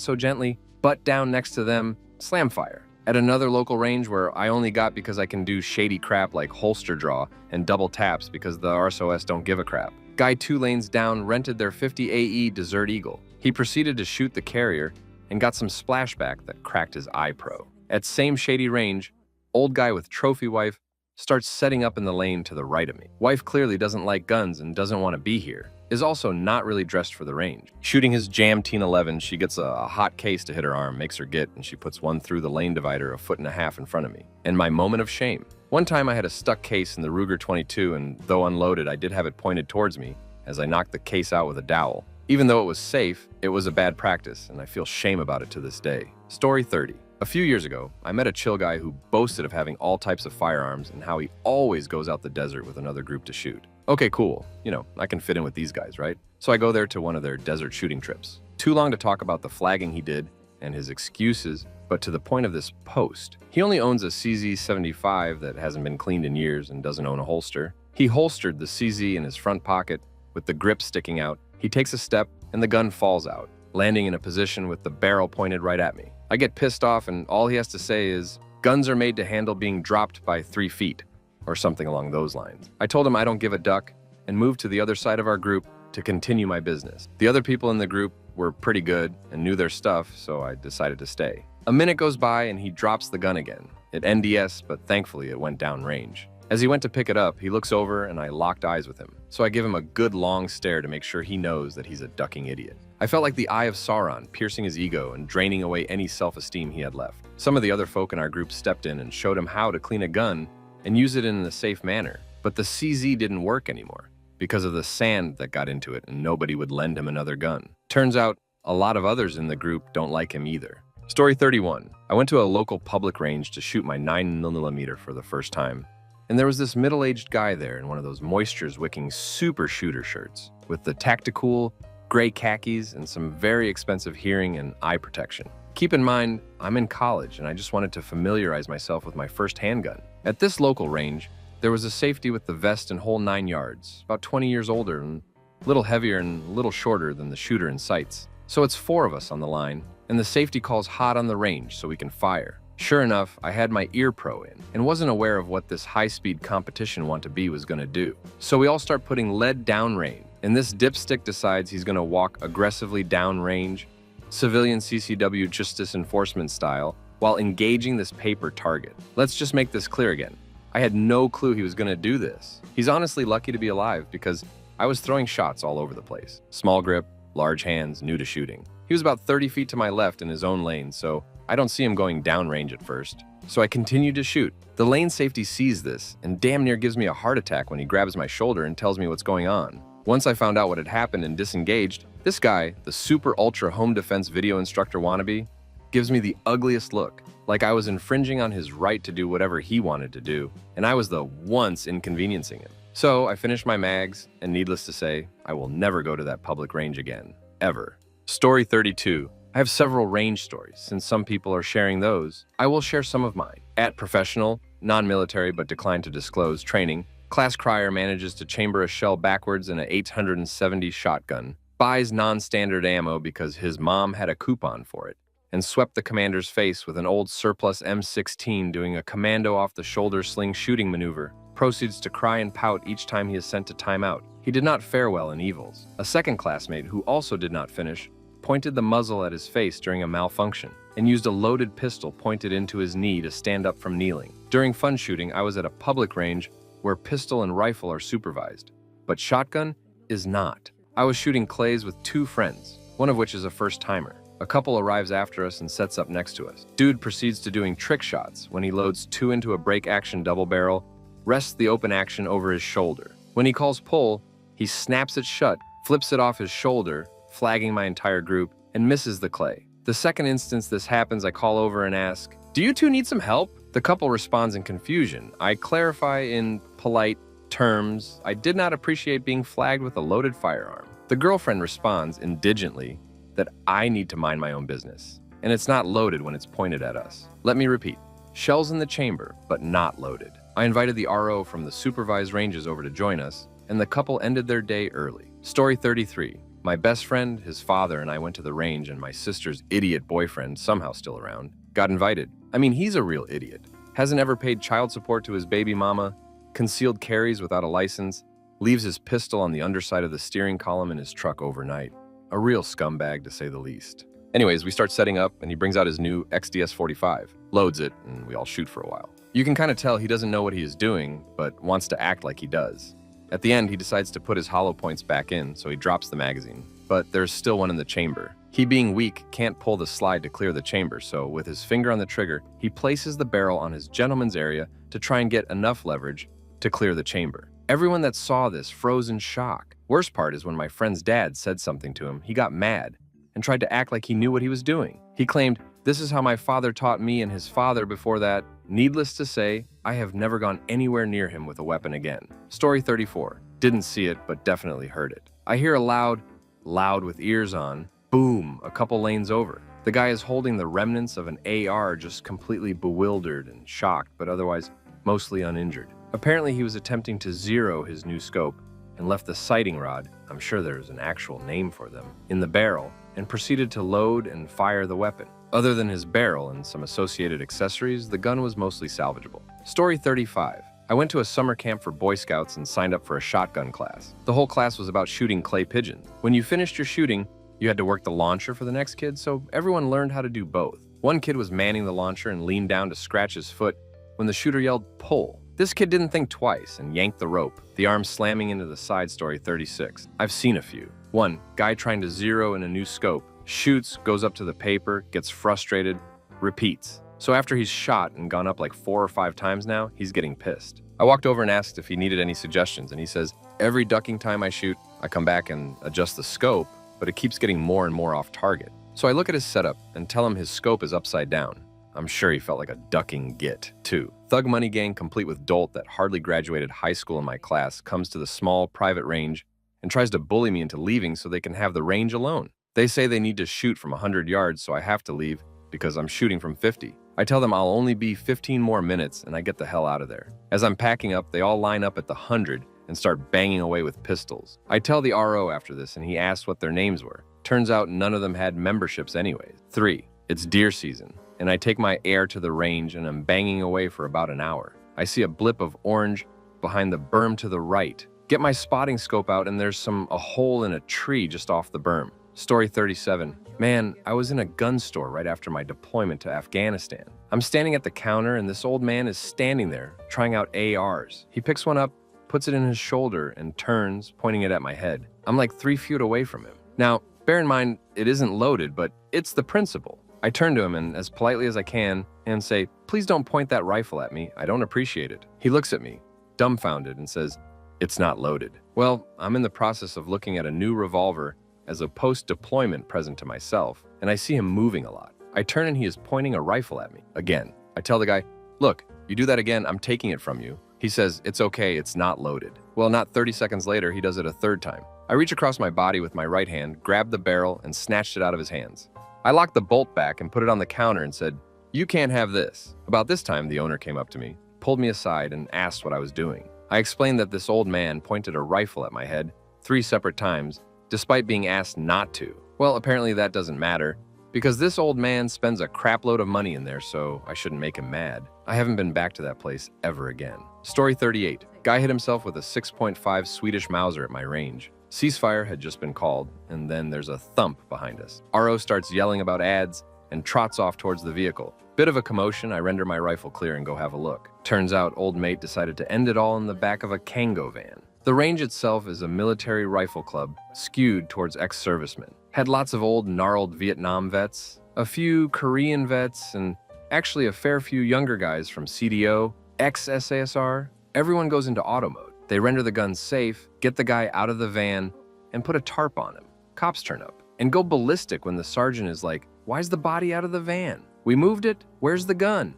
so gently, butt down next to them, slam fire. At another local range where I only got because I can do shady crap like holster draw and double taps because the RSOS don't give a crap. Guy 2 lanes down rented their 50 AE Desert Eagle. He proceeded to shoot the carrier and got some splashback that cracked his eye pro. At same shady range, old guy with trophy wife starts setting up in the lane to the right of me. Wife clearly doesn't like guns and doesn't want to be here. Is also not really dressed for the range. Shooting his Jam Teen 11, she gets a hot case to hit her arm, makes her get, and she puts one through the lane divider 1.5 feet in front of me. And my moment of shame. One time I had a stuck case in the Ruger 22, and though unloaded, I did have it pointed towards me as I knocked the case out with a dowel. Even though it was safe, it was a bad practice, and I feel shame about it to this day. Story 30. A few years ago, I met a chill guy who boasted of having all types of firearms and how he always goes out the desert with another group to shoot. Okay, cool. You know, I can fit in with these guys, right? So I go there to one of their desert shooting trips. Too long to talk about the flagging he did and his excuses, but to the point of this post. He only owns a CZ75 that hasn't been cleaned in years and doesn't own a holster. He holstered the CZ in his front pocket with the grip sticking out. He takes a step and the gun falls out, landing in a position with the barrel pointed right at me. I get pissed off and all he has to say is, "Guns are made to handle being dropped by 3 feet," or something along those lines. I told him I don't give a duck and moved to the other side of our group to continue my business. The other people in the group were pretty good and knew their stuff, so I decided to stay. A minute goes by and he drops the gun again. It NDS, but thankfully it went down range. As he went to pick it up, he looks over and I locked eyes with him. So I give him a good long stare to make sure he knows that he's a ducking idiot. I felt like the eye of Sauron, piercing his ego and draining away any self-esteem he had left. Some of the other folk in our group stepped in and showed him how to clean a gun and use it in a safe manner. But the CZ didn't work anymore because of the sand that got into it and nobody would lend him another gun. Turns out a lot of others in the group don't like him either. Story 31. I went to a local public range to shoot my 9mm for the first time. And there was this middle-aged guy there in one of those moisture-wicking super shooter shirts with the tactical gray khakis and some very expensive hearing and eye protection. Keep in mind, I'm in college and I just wanted to familiarize myself with my first handgun. At this local range, there was a safety with the vest and whole 9 yards, about 20 years older and a little heavier and a little shorter than the shooter in sights. So it's 4 of us on the line, and the safety calls hot on the range so we can fire. Sure enough, I had my ear pro in and wasn't aware of what this high-speed competition want to be was gonna do. So we all start putting lead downrange, and this dipstick decides he's gonna walk aggressively downrange, civilian CCW justice enforcement style, while engaging this paper target. Let's just make this clear again. I had no clue he was gonna do this. He's honestly lucky to be alive because I was throwing shots all over the place. Small grip, large hands, new to shooting. He was about 30 feet to my left in his own lane, so I don't see him going downrange at first. So I continue to shoot. The lane safety sees this and damn near gives me a heart attack when he grabs my shoulder and tells me what's going on. Once I found out what had happened and disengaged, this guy, the super ultra home defense video instructor wannabe, gives me the ugliest look, like I was infringing on his right to do whatever he wanted to do, and I was the once inconveniencing him. So I finished my mags, and needless to say, I will never go to that public range again, ever. Story 32. I have several range stories. Since some people are sharing those, I will share some of mine. At professional, non-military but declined to disclose training, Class Crier manages to chamber a shell backwards in an 870 shotgun, buys non-standard ammo because his mom had a coupon for it, and swept the commander's face with an old surplus M16 doing a commando off-the-shoulder sling shooting maneuver, proceeds to cry and pout each time he is sent to timeout. He did not fare well in evils. A second classmate, who also did not finish, pointed the muzzle at his face during a malfunction, and used a loaded pistol pointed into his knee to stand up from kneeling. During fun shooting, I was at a public range where pistol and rifle are supervised, but shotgun is not. I was shooting clays with 2 friends, one of which is a first-timer. A couple arrives after us and sets up next to us. Dude proceeds to doing trick shots when he loads 2 into a break action double barrel, rests the open action over his shoulder. When he calls pull, he snaps it shut, flips it off his shoulder, flagging my entire group, and misses the clay. The second instance this happens, I call over and ask, "Do you two need some help?" The couple responds in confusion. I clarify in polite terms, I did not appreciate being flagged with a loaded firearm. The girlfriend responds indigently that I need to mind my own business, and it's not loaded when it's pointed at us. Let me repeat, shells in the chamber, but not loaded. I invited the RO from the supervised ranges over to join us, and the couple ended their day early. Story 33. My best friend, his father, and I went to the range, and my sister's idiot boyfriend, somehow still around, got invited. I mean, he's a real idiot. Hasn't ever paid child support to his baby mama, concealed carries without a license, leaves his pistol on the underside of the steering column in his truck overnight. A real scumbag, to say the least. Anyways, we start setting up, and he brings out his new XDS-45, loads it, and we all shoot for a while. You can kind of tell he doesn't know what he is doing, but wants to act like he does. At the end, he decides to put his hollow points back in, so he drops the magazine. But there's still one in the chamber. He, being weak, can't pull the slide to clear the chamber, so with his finger on the trigger, he places the barrel on his gentleman's area to try and get enough leverage to clear the chamber. Everyone that saw this froze in shock. Worst part is when my friend's dad said something to him, he got mad and tried to act like he knew what he was doing. He claimed, "This is how my father taught me and his father before that." Needless to say, I have never gone anywhere near him with a weapon again. Story 34. Didn't see it, but definitely heard it. I hear a loud with ears on, boom, a couple lanes over. The guy is holding the remnants of an AR, just completely bewildered and shocked, but otherwise mostly uninjured. Apparently he was attempting to zero his new scope and left the sighting rod, I'm sure there's an actual name for them, in the barrel, and proceeded to load and fire the weapon. Other than his barrel and some associated accessories, the gun was mostly salvageable. Story 35. I went to a summer camp for Boy Scouts and signed up for a shotgun class. The whole class was about shooting clay pigeons. When you finished your shooting, you had to work the launcher for the next kid, so everyone learned how to do both. One kid was manning the launcher and leaned down to scratch his foot when the shooter yelled, "Pull." This kid didn't think twice and yanked the rope, the arm slamming into the side. Story 36. I've seen a few. One, guy trying to zero in a new scope, shoots, goes up to the paper, gets frustrated, repeats. So after he's shot and gone up like 4 or 5 times now, he's getting pissed. I walked over and asked if he needed any suggestions, and he says, every ducking time I shoot, I come back and adjust the scope, but it keeps getting more and more off target. So I look at his setup and tell him his scope is upside down. I'm sure he felt like a ducking git, too. Thug Money Gang, complete with dolt that hardly graduated high school in my class, comes to the small, private range and tries to bully me into leaving so they can have the range alone. They say they need to shoot from 100 yards, so I have to leave because I'm shooting from 50. I tell them I'll only be 15 more minutes and I get the hell out of there. As I'm packing up, they all line up at the 100 and start banging away with pistols. I tell the RO after this and he asks what their names were. Turns out none of them had memberships anyways. 3. It's deer season, and I take my air to the range and I'm banging away for about an hour. I see a blip of orange behind the berm to the right. Get my spotting scope out and there's a hole in a tree just off the berm. Story 37. Man, I was in a gun store right after my deployment to Afghanistan. I'm standing at the counter and this old man is standing there trying out ARs. He picks one up, puts it in his shoulder and turns, pointing it at my head. I'm like 3 feet away from him. Now, bear in mind, it isn't loaded, but it's the principle. I turn to him and as politely as I can and say, please don't point that rifle at me. I don't appreciate it. He looks at me, dumbfounded, and says, it's not loaded. Well, I'm in the process of looking at a new revolver as a post-deployment present to myself, and I see him moving a lot. I turn and he is pointing a rifle at me. Again, I tell the guy, look, you do that again, I'm taking it from you. He says, it's okay, it's not loaded. Well, not 30 seconds later, he does it a third time. I reach across my body with my right hand, grabbed the barrel, and snatched it out of his hands. I locked the bolt back and put it on the counter and said, you can't have this. About this time, the owner came up to me, pulled me aside, and asked what I was doing. I explained that this old man pointed a rifle at my head 3 separate times, despite being asked not to. Well, apparently that doesn't matter, because this old man spends a crapload of money in there, so I shouldn't make him mad. I haven't been back to that place ever again. Story 38. Guy hit himself with a 6.5 Swedish Mauser at my range. Ceasefire had just been called, and then there's a thump behind us. RO starts yelling about ads and trots off towards the vehicle. Bit of a commotion, I render my rifle clear and go have a look. Turns out old mate decided to end it all in the back of a Kango van. The range itself is a military rifle club skewed towards ex-servicemen. Had lots of old, gnarled Vietnam vets, a few Korean vets, and actually a fair few younger guys from CDO, ex-SASR. Everyone goes into auto mode. They render the gun safe, get the guy out of the van, and put a tarp on him. Cops turn up and go ballistic when the sergeant is like, "Why's the body out of the van? We moved it? Where's the gun?"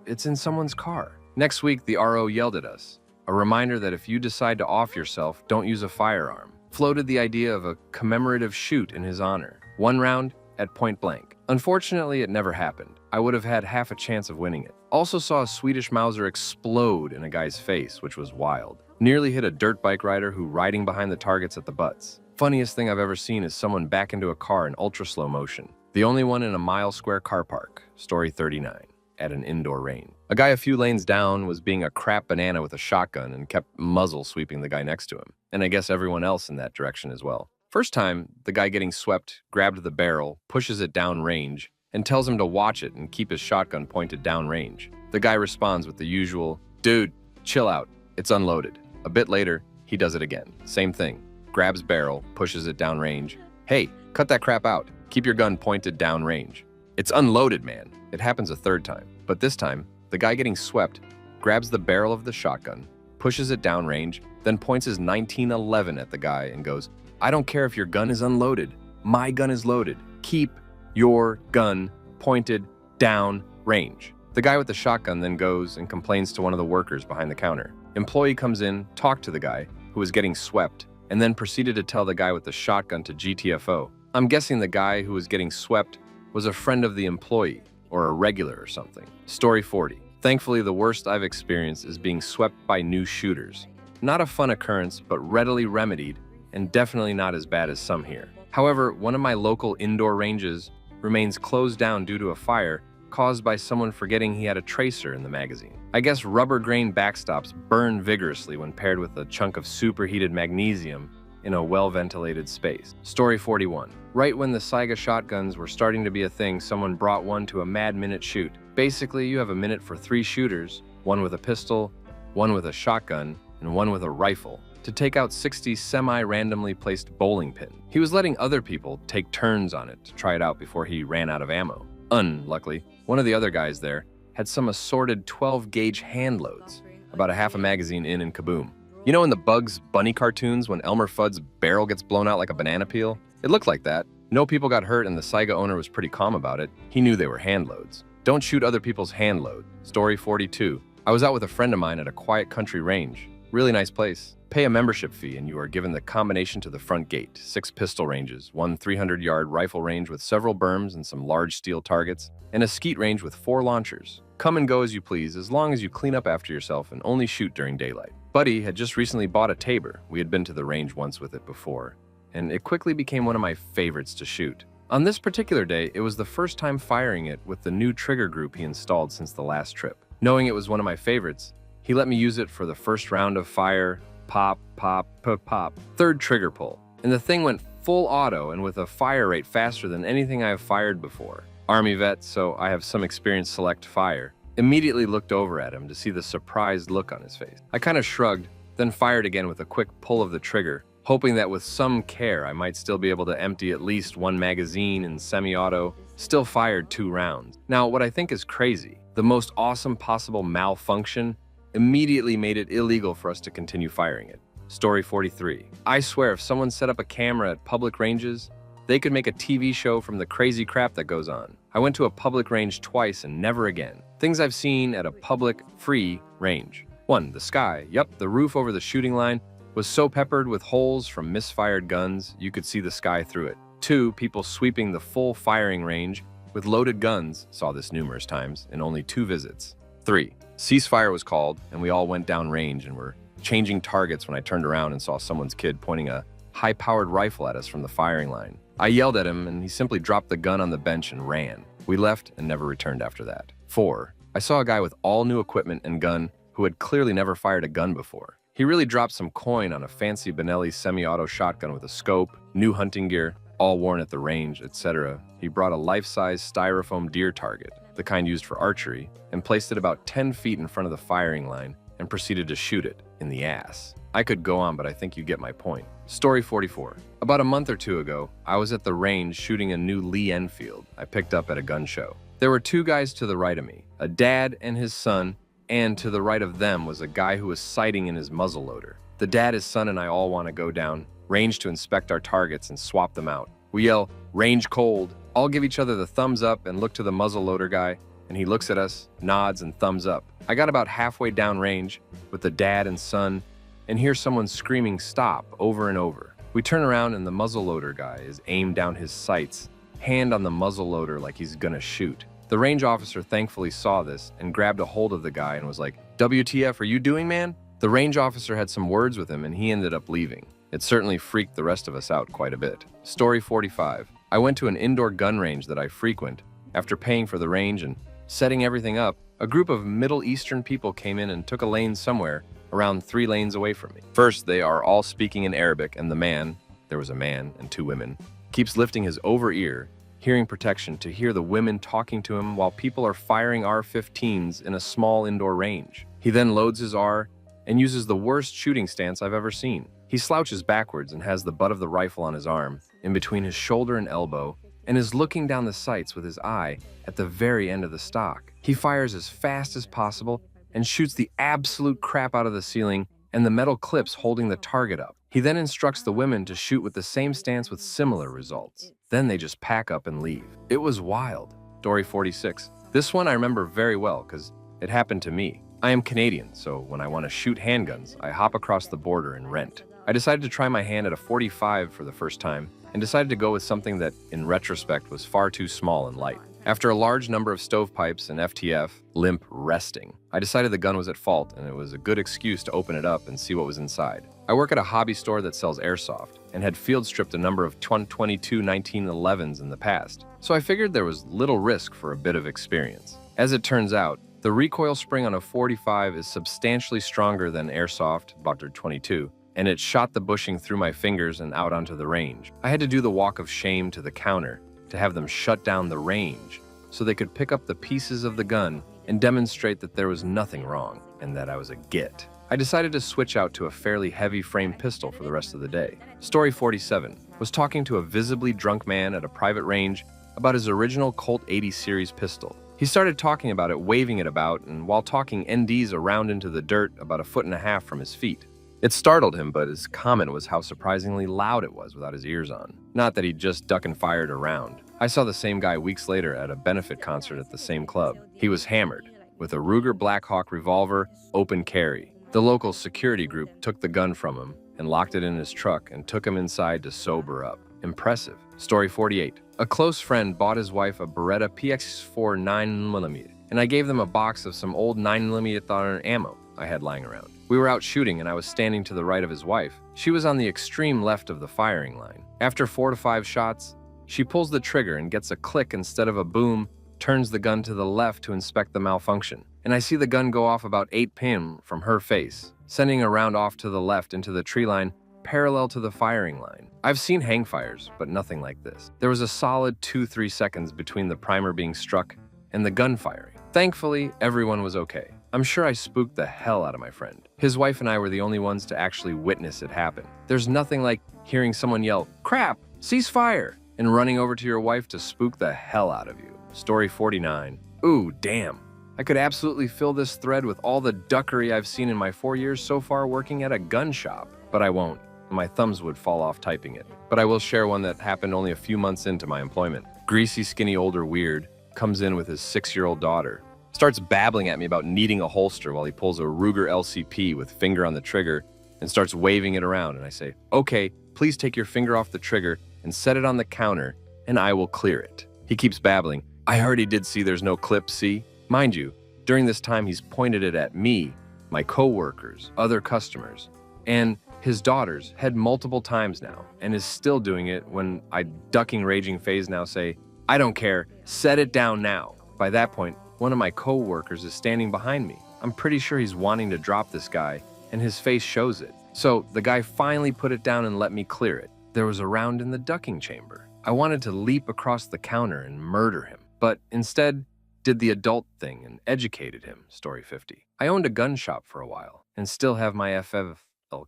It's in someone's car. Next week, the RO yelled at us. A reminder that if you decide to off yourself, don't use a firearm. Floated the idea of a commemorative shoot in his honor. 1 round at point blank. Unfortunately, it never happened. I would have had half a chance of winning it. Also saw a Swedish Mauser explode in a guy's face, which was wild. Nearly hit a dirt bike rider who riding behind the targets at the butts. Funniest thing I've ever seen is someone back into a car in ultra slow motion. The only one in a mile-square car park, story 39, at an indoor range. A guy a few lanes down was being a crap banana with a shotgun and kept muzzle sweeping the guy next to him. And I guess everyone else in that direction as well. First time, the guy getting swept grabbed the barrel, pushes it down range, and tells him to watch it and keep his shotgun pointed down range. The guy responds with the usual, "Dude, chill out, it's unloaded." A bit later, he does it again. Same thing. Grabs barrel, pushes it down range. "Hey, cut that crap out. Keep your gun pointed down range." "It's unloaded, man." It happens a third time. But this time, the guy getting swept grabs the barrel of the shotgun, pushes it down range, then points his 1911 at the guy and goes, "I don't care if your gun is unloaded. My gun is loaded. Keep your gun pointed down range." The guy with the shotgun then goes and complains to one of the workers behind the counter. Employee comes in, talked to the guy who was getting swept, and then proceeded to tell the guy with the shotgun to GTFO. I'm guessing the guy who was getting swept was a friend of the employee, or a regular or something. Story 40. Thankfully, the worst I've experienced is being swept by new shooters. Not a fun occurrence, but readily remedied, and definitely not as bad as some here. However, one of my local indoor ranges remains closed down due to a fire caused by someone forgetting he had a tracer in the magazine. I guess rubber grain backstops burn vigorously when paired with a chunk of superheated magnesium in a well-ventilated space. Story 41. Right when the Saiga shotguns were starting to be a thing, someone brought one to a mad minute shoot. Basically, you have a minute for 3 shooters, one with a pistol, one with a shotgun, and one with a rifle, to take out 60 semi-randomly placed bowling pins. He was letting other people take turns on it to try it out before he ran out of ammo. Unluckily, one of the other guys there had some assorted 12-gauge hand loads, about a half a magazine in and kaboom. You know in the Bugs Bunny cartoons when Elmer Fudd's barrel gets blown out like a banana peel? It looked like that. No people got hurt and the Saiga owner was pretty calm about it. He knew they were hand loads. Don't shoot other people's hand load. Story 42. I was out with a friend of mine at a quiet country range. Really nice place. Pay a membership fee and you are given the combination to the front gate. 6 pistol ranges, one 300-yard rifle range with several berms and some large steel targets, and a skeet range with 4 launchers. Come and go as you please, as long as you clean up after yourself and only shoot during daylight. Buddy had just recently bought a Tabor. We had been to the range once with it before, and it quickly became one of my favorites to shoot. On this particular day, it was the first time firing it with the new trigger group he installed since the last trip. Knowing it was one of my favorites, he let me use it for the first round of fire, pop, pop, pop, pop, 3rd trigger pull, and the thing went full auto and with a fire rate faster than anything I have fired before. Army vet, so I have some experience select fire. Immediately looked over at him to see the surprised look on his face. I kind of shrugged, then fired again with a quick pull of the trigger, hoping that with some care I might still be able to empty at least 1 magazine in semi-auto. Still fired 2 rounds. Now, what I think is crazy, the most awesome possible malfunction immediately made it illegal for us to continue firing it. Story 43. I swear if someone set up a camera at public ranges, they could make a TV show from the crazy crap that goes on. I went to a public range twice and never again. Things I've seen at a public, free range. 1. The sky. Yup, the roof over the shooting line was so peppered with holes from misfired guns, you could see the sky through it. 2. People sweeping the full firing range with loaded guns. Saw this numerous times in only 2 visits. 3. Ceasefire was called, and we all went down range and were changing targets when I turned around and saw someone's kid pointing a high-powered rifle at us from the firing line. I yelled at him, and he simply dropped the gun on the bench and ran. We left and never returned after that. 4. I saw a guy with all new equipment and gun who had clearly never fired a gun before. He really dropped some coin on a fancy Benelli semi-auto shotgun with a scope, new hunting gear, all worn at the range, etc. He brought a life-size styrofoam deer target, the kind used for archery, and placed it about 10 feet in front of the firing line and proceeded to shoot it in the ass. I could go on, but I think you get my point. Story 44. About a month or two ago, I was at the range shooting a new Lee Enfield I picked up at a gun show. There were two guys to the right of me, a dad and his son, and to the right of them was a guy who was sighting in his muzzleloader. The dad, his son, and I all want to go down, range to inspect our targets and swap them out. We yell, "Range cold." All give each other the thumbs up and look to the muzzleloader guy, and he looks at us, nods, and thumbs up. I got about halfway down range with the dad and son and hear someone screaming stop over and over. We turn around and the muzzleloader guy is aimed down his sights, hand on the muzzleloader like he's gonna shoot. The range officer thankfully saw this and grabbed a hold of the guy and was like, "WTF are you doing, man?" The range officer had some words with him and he ended up leaving. It certainly freaked the rest of us out quite a bit. Story 45. I went to an indoor gun range that I frequent. After paying for the range and setting everything up, a group of Middle Eastern people came in and took a lane somewhere around 3 lanes away from me. First, they are all speaking in Arabic, and the man, there was a man and 2 women, keeps lifting his over ear, hearing protection, to hear the women talking to him while people are firing AR-15s in a small indoor range. He then loads his R and uses the worst shooting stance I've ever seen. He slouches backwards and has the butt of the rifle on his arm, in between his shoulder and elbow, and is looking down the sights with his eye at the very end of the stock. He fires as fast as possible and shoots the absolute crap out of the ceiling and the metal clips holding the target up. He then instructs the women to shoot with the same stance with similar results. Then they just pack up and leave. It was wild. Story 46. This one I remember very well because it happened to me. I am Canadian, so when I want to shoot handguns, I hop across the border and rent. I decided to try my hand at a .45 for the first time and decided to go with something that, in retrospect, was far too small and light. After a large number of stovepipes and FTF, limp resting, I decided the gun was at fault and it was a good excuse to open it up and see what was inside. I work at a hobby store that sells airsoft and had field stripped a number of 22 1911s in the past, so I figured there was little risk for a bit of experience. As it turns out, the recoil spring on a .45 is substantially stronger than airsoft, Butter 22, and it shot the bushing through my fingers and out onto the range. I had to do the walk of shame to the counter to have them shut down the range so they could pick up the pieces of the gun and demonstrate that there was nothing wrong and that I was a git. I decided to switch out to a fairly heavy frame pistol for the rest of the day. Story 47. Was talking to a visibly drunk man at a private range about his original Colt 80 series pistol. He started talking about it, waving it about, and while talking NDs around into the dirt about 1.5 feet from his feet. It startled him, but his comment was how surprisingly loud it was without his ears on. Not that he just duck and fired around. I saw the same guy weeks later at a benefit concert at the same club. He was hammered, with a Ruger Blackhawk revolver, open carry. The local security group took the gun from him and locked it in his truck and took him inside to sober up. Impressive. Story 48. A close friend bought his wife a Beretta PX4 9mm, and I gave them a box of some old 9mm ammo I had lying around. We were out shooting and I was standing to the right of his wife. She was on the extreme left of the firing line. After 4 to 5 shots, she pulls the trigger and gets a click instead of a boom, turns the gun to the left to inspect the malfunction. And I see the gun go off about 8 pin from her face, sending a round off to the left into the tree line parallel to the firing line. I've seen hang fires, but nothing like this. There was a solid 2-3 seconds between the primer being struck and the gun firing. Thankfully, everyone was okay. I'm sure I spooked the hell out of my friend. His wife and I were the only ones to actually witness it happen. There's nothing like hearing someone yell, "Crap, cease fire," and running over to your wife to spook the hell out of you. Story 49. Ooh, damn. I could absolutely fill this thread with all the duckery I've seen in my 4 years so far working at a gun shop, but I won't. My thumbs would fall off typing it. But I will share one that happened only a few months into my employment. Greasy, skinny, older weird comes in with his 6-year-old daughter. Starts babbling at me about needing a holster while he pulls a Ruger LCP with finger on the trigger and starts waving it around. And I say, "Okay, please take your finger off the trigger and set it on the counter and I will clear it." He keeps babbling. I already did see there's no clip, see? Mind you, during this time he's pointed it at me, my co-workers, other customers, and his daughters head multiple times now and is still doing it when I, ducking raging phase now, say, "I don't care, set it down now." By that point, one of my co-workers is standing behind me. I'm pretty sure he's wanting to drop this guy, and his face shows it. So the guy finally put it down and let me clear it. There was a round in the ducking chamber. I wanted to leap across the counter and murder him, but instead did the adult thing and educated him. Story 50. I owned a gun shop for a while and still have my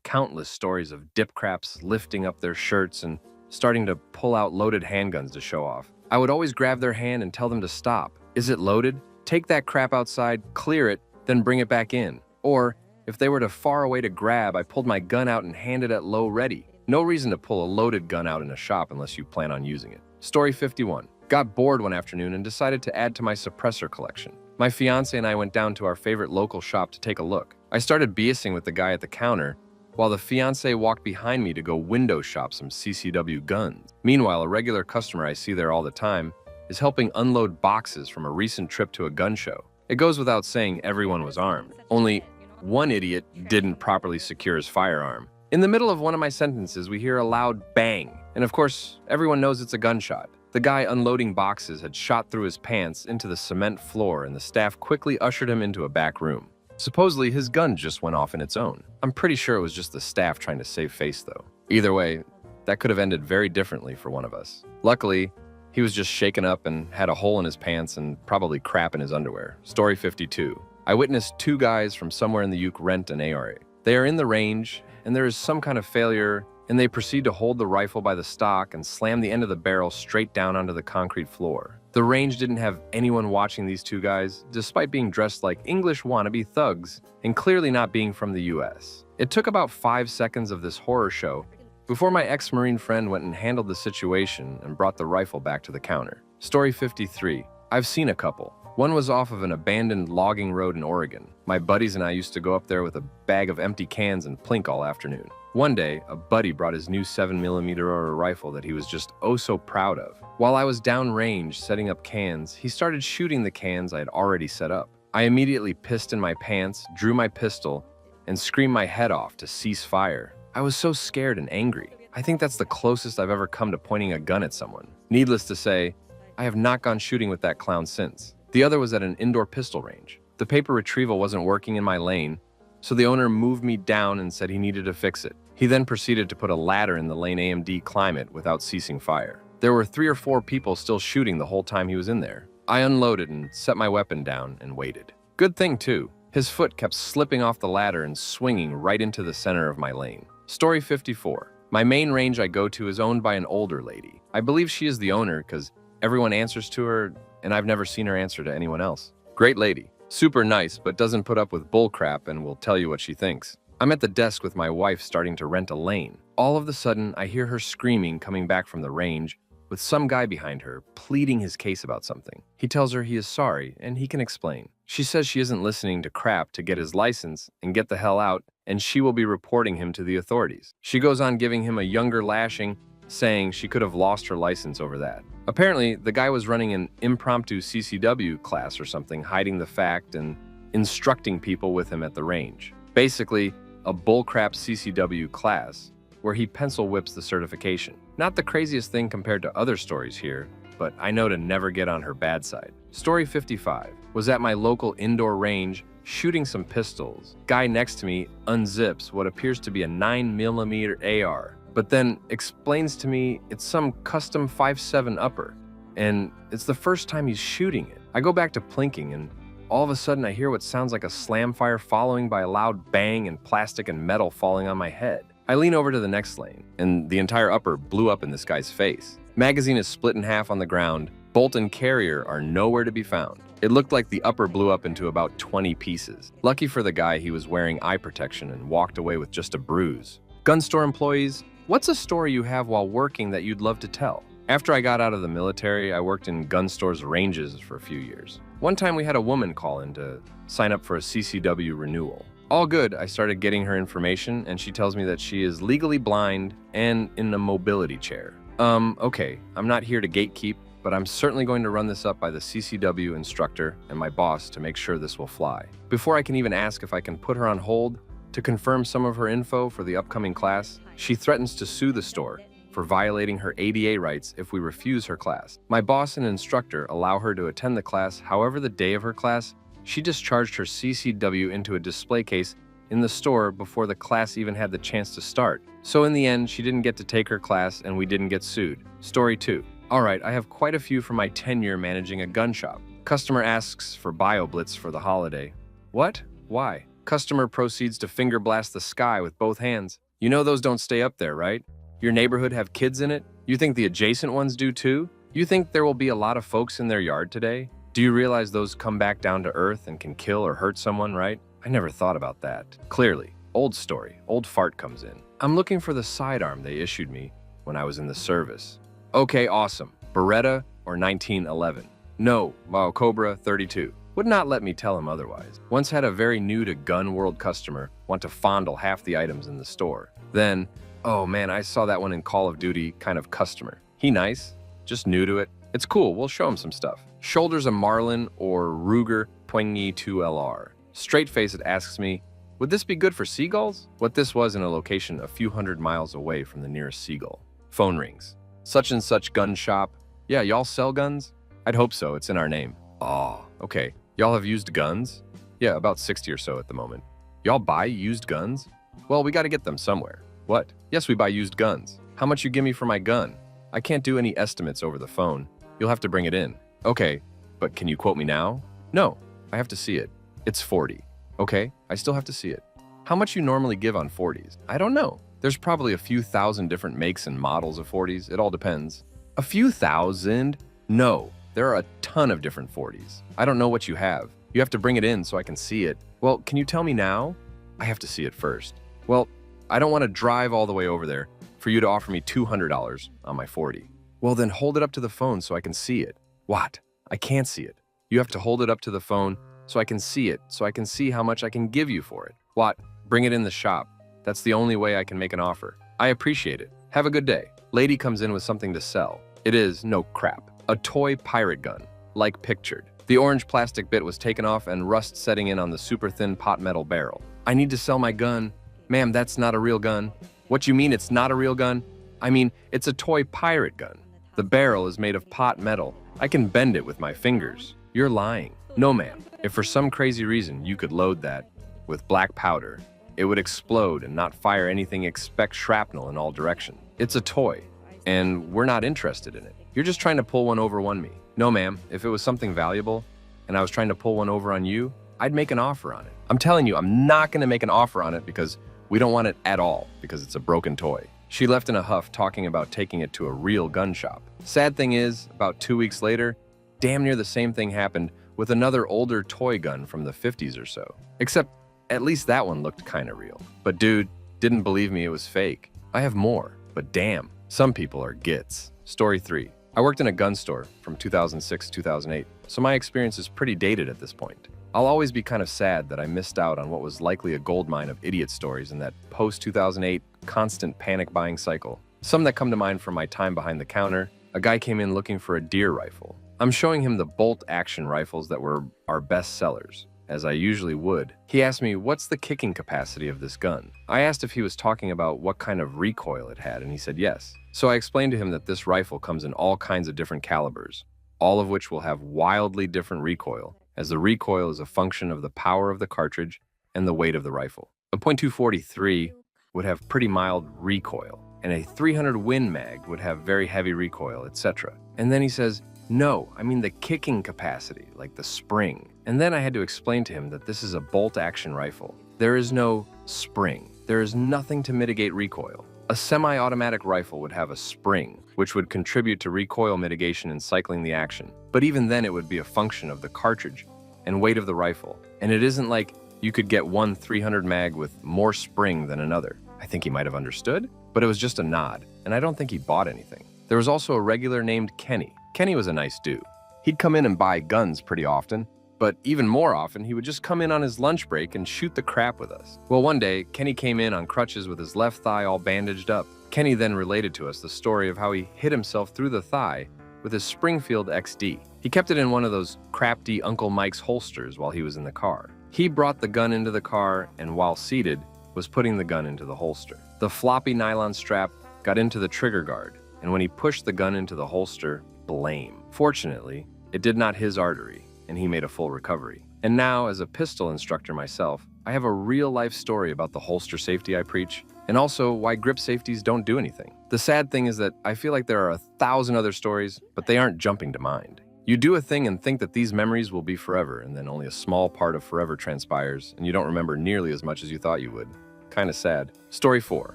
countless stories of dip craps lifting up their shirts and starting to pull out loaded handguns to show off. I would always grab their hand and tell them to stop. Is it loaded? Take that crap outside, clear it, then bring it back in. Or, if they were too far away to grab, I pulled my gun out and handed it low ready. No reason to pull a loaded gun out in a shop unless you plan on using it. Story 51. Got bored one afternoon and decided to add to my suppressor collection. My fiance and I went down to our favorite local shop to take a look. I started BSing with the guy at the counter, while the fiance walked behind me to go window shop some CCW guns. Meanwhile, a regular customer I see there all the time is helping unload boxes from a recent trip to a gun show. It goes without saying everyone was armed. Only one idiot didn't properly secure his firearm. In the middle of one of my sentences, we hear a loud bang. And of course, everyone knows it's a gunshot. The guy unloading boxes had shot through his pants into the cement floor, and the staff quickly ushered him into a back room. Supposedly, his gun just went off in its own. I'm pretty sure it was just the staff trying to save face, though. Either way, that could have ended very differently for one of us. Luckily, he was just shaken up and had a hole in his pants and probably crap in his underwear. Story 52. I witnessed two guys from somewhere in the UK rent an AR. They are in the range, and there is some kind of failure, and they proceed to hold the rifle by the stock and slam the end of the barrel straight down onto the concrete floor. The range didn't have anyone watching these two guys, despite being dressed like English wannabe thugs and clearly not being from the US. It took about 5 seconds of this horror show before my ex-Marine friend went and handled the situation and brought the rifle back to the counter. Story 53. I've seen a couple. One was off of an abandoned logging road in Oregon. My buddies and I used to go up there with a bag of empty cans and plink all afternoon. One day, a buddy brought his new 7mm rifle that he was just oh so proud of. While I was downrange setting up cans, he started shooting the cans I had already set up. I immediately pissed in my pants, drew my pistol, and screamed my head off to cease fire. I was so scared and angry. I think that's the closest I've ever come to pointing a gun at someone. Needless to say, I have not gone shooting with that clown since. The other was at an indoor pistol range. The paper retrieval wasn't working in my lane, so the owner moved me down and said he needed to fix it. He then proceeded to put a ladder in the lane AMD climb it without ceasing fire. There were 3 or 4 people still shooting the whole time he was in there. I unloaded and set my weapon down and waited. Good thing too, his foot kept slipping off the ladder and swinging right into the center of my lane. Story 54. My main range I go to is owned by an older lady. I believe she is the owner because everyone answers to her and I've never seen her answer to anyone else. Great lady. Super nice, but doesn't put up with bullcrap and will tell you what she thinks. I'm at the desk with my wife starting to rent a lane. All of a sudden, I hear her screaming coming back from the range with some guy behind her pleading his case about something. He tells her he is sorry and he can explain. She says she isn't listening to crap to get his license and get the hell out, and she will be reporting him to the authorities. She goes on giving him a younger lashing, saying she could have lost her license over that. Apparently, the guy was running an impromptu CCW class or something, hiding the fact and instructing people with him at the range. Basically, a bullcrap CCW class where he pencil whips the certification. Not the craziest thing compared to other stories here, but I know to never get on her bad side. Story 55. Was at my local indoor range shooting some pistols. Guy next to me unzips what appears to be a 9mm AR, but then explains to me it's some custom 5.7 upper, and it's the first time he's shooting it. I go back to plinking, and all of a sudden I hear what sounds like a slam fire following by a loud bang and plastic and metal falling on my head. I lean over to the next lane, and the entire upper blew up in this guy's face. Magazine is split in half on the ground. Bolt and carrier are nowhere to be found. It looked like the upper blew up into about 20 pieces. Lucky for the guy, he was wearing eye protection and walked away with just a bruise. Gun store employees, what's a story you have while working that you'd love to tell? After I got out of the military, I worked in gun stores' ranges for a few years. One time we had a woman call in to sign up for a CCW renewal. All good, I started getting her information, and she tells me that she is legally blind and in a mobility chair. Okay, I'm not here to gatekeep, but I'm certainly going to run this up by the CCW instructor and my boss to make sure this will fly. Before I can even ask if I can put her on hold to confirm some of her info for the upcoming class, she threatens to sue the store for violating her ADA rights if we refuse her class. My boss and instructor allow her to attend the class. However, the day of her class, she discharged her CCW into a display case in the store before the class even had the chance to start. So in the end, she didn't get to take her class and we didn't get sued. Story 2. Alright, I have quite a few from my tenure managing a gun shop. Customer asks for BioBlitz for the holiday. What? Why? Customer proceeds to finger blast the sky with both hands. You know those don't stay up there, right? Your neighborhood have kids in it? You think the adjacent ones do too? You think there will be a lot of folks in their yard today? Do you realize those come back down to earth and can kill or hurt someone, right? I never thought about that. Clearly, old story, old fart comes in. I'm looking for the sidearm they issued me when I was in the service. Okay, awesome. Beretta or 1911? No, Cobra 32. Would not let me tell him otherwise. Once had a very new to gun world customer want to fondle half the items in the store. Then, oh man, I saw that one in Call of Duty kind of customer. He nice, just new to it. It's cool, we'll show him some stuff. Shoulders a Marlin or Ruger Poigny 2LR. Straight face it asks me, would this be good for seagulls? What this was in a location a few hundred miles away from the nearest seagull. Phone rings. Such and such gun shop. Yeah, y'all sell guns? I'd hope so, it's in our name. Oh, okay. Y'all have used guns? Yeah, about 60 or so at the moment. Y'all buy used guns? Well, we gotta get them somewhere. What? Yes, we buy used guns. How much you give me for my gun? I can't do any estimates over the phone. You'll have to bring it in. Okay, but can you quote me now? No, I have to see it. It's 40. Okay, I still have to see it. How much you normally give on 40s? I don't know. There's probably a few thousand different makes and models of 40s. It all depends. A few thousand? No, there are a ton of different 40s. I don't know what you have. You have to bring it in so I can see it. Well, can you tell me now? I have to see it first. Well, I don't want to drive all the way over there for you to offer me $200 on my 40. Well, then hold it up to the phone so I can see it. What? I can't see it. You have to hold it up to the phone so I can see it, so I can see how much I can give you for it. What? Bring it in the shop. That's the only way I can make an offer. I appreciate it. Have a good day. Lady comes in with something to sell. It is, no crap, a toy pirate gun, like pictured. The orange plastic bit was taken off and rust setting in on the super thin pot metal barrel. I need to sell my gun. Ma'am, that's not a real gun. What you mean it's not a real gun? I mean, it's a toy pirate gun. The barrel is made of pot metal. I can bend it with my fingers. You're lying. No, ma'am. If for some crazy reason you could load that with black powder, it would explode and not fire anything except shrapnel in all directions. It's a toy, and we're not interested in it. You're just trying to pull one over on me. No, ma'am. If it was something valuable and I was trying to pull one over on you, I'd make an offer on it. I'm telling you, I'm not going to make an offer on it because we don't want it at all because it's a broken toy. She left in a huff talking about taking it to a real gun shop. Sad thing is, about 2 weeks later, damn near the same thing happened with another older toy gun from the 50s or so. Except, at least that one looked kinda real. But dude, didn't believe me it was fake. I have more, but damn, some people are gits. Story 3. I worked in a gun store from 2006 to 2008, so my experience is pretty dated at this point. I'll always be kind of sad that I missed out on what was likely a goldmine of idiot stories in that post-2008 constant panic buying cycle. Some that come to mind from my time behind the counter. A guy came in looking for a deer rifle. I'm showing him the bolt-action rifles that were our best sellers, as I usually would. He asked me, what's the kicking capacity of this gun? I asked if he was talking about what kind of recoil it had, and he said yes. So I explained to him that this rifle comes in all kinds of different calibers, all of which will have wildly different recoil, as the recoil is a function of the power of the cartridge and the weight of the rifle. A .243 would have pretty mild recoil, and a 300 Win Mag would have very heavy recoil, etc. And then he says, no, I mean the kicking capacity, like the spring. And then I had to explain to him that this is a bolt-action rifle. There is no spring. There is nothing to mitigate recoil. A semi-automatic rifle would have a spring, which would contribute to recoil mitigation in cycling the action. But even then it would be a function of the cartridge and weight of the rifle. And it isn't like you could get one 300 mag with more spring than another. I think he might have understood, but it was just a nod, and I don't think he bought anything. There was also a regular named Kenny. Kenny was a nice dude. He'd come in and buy guns pretty often, but even more often, he would just come in on his lunch break and shoot the crap with us. Well, one day, Kenny came in on crutches with his left thigh all bandaged up. Kenny then related to us the story of how he hit himself through the thigh with his Springfield XD. He kept it in one of those crafty Uncle Mike's holsters while he was in the car. He brought the gun into the car and while seated, was putting the gun into the holster. The floppy nylon strap got into the trigger guard, and when he pushed the gun into the holster, blame. Fortunately, it did not his artery, and he made a full recovery. And now, as a pistol instructor myself, I have a real-life story about the holster safety I preach, and also why grip safeties don't do anything. The sad thing is that I feel like there are 1,000 other stories, but they aren't jumping to mind. You do a thing and think that these memories will be forever, and then only a small part of forever transpires, and you don't remember nearly as much as you thought you would. Kinda sad. Story 4.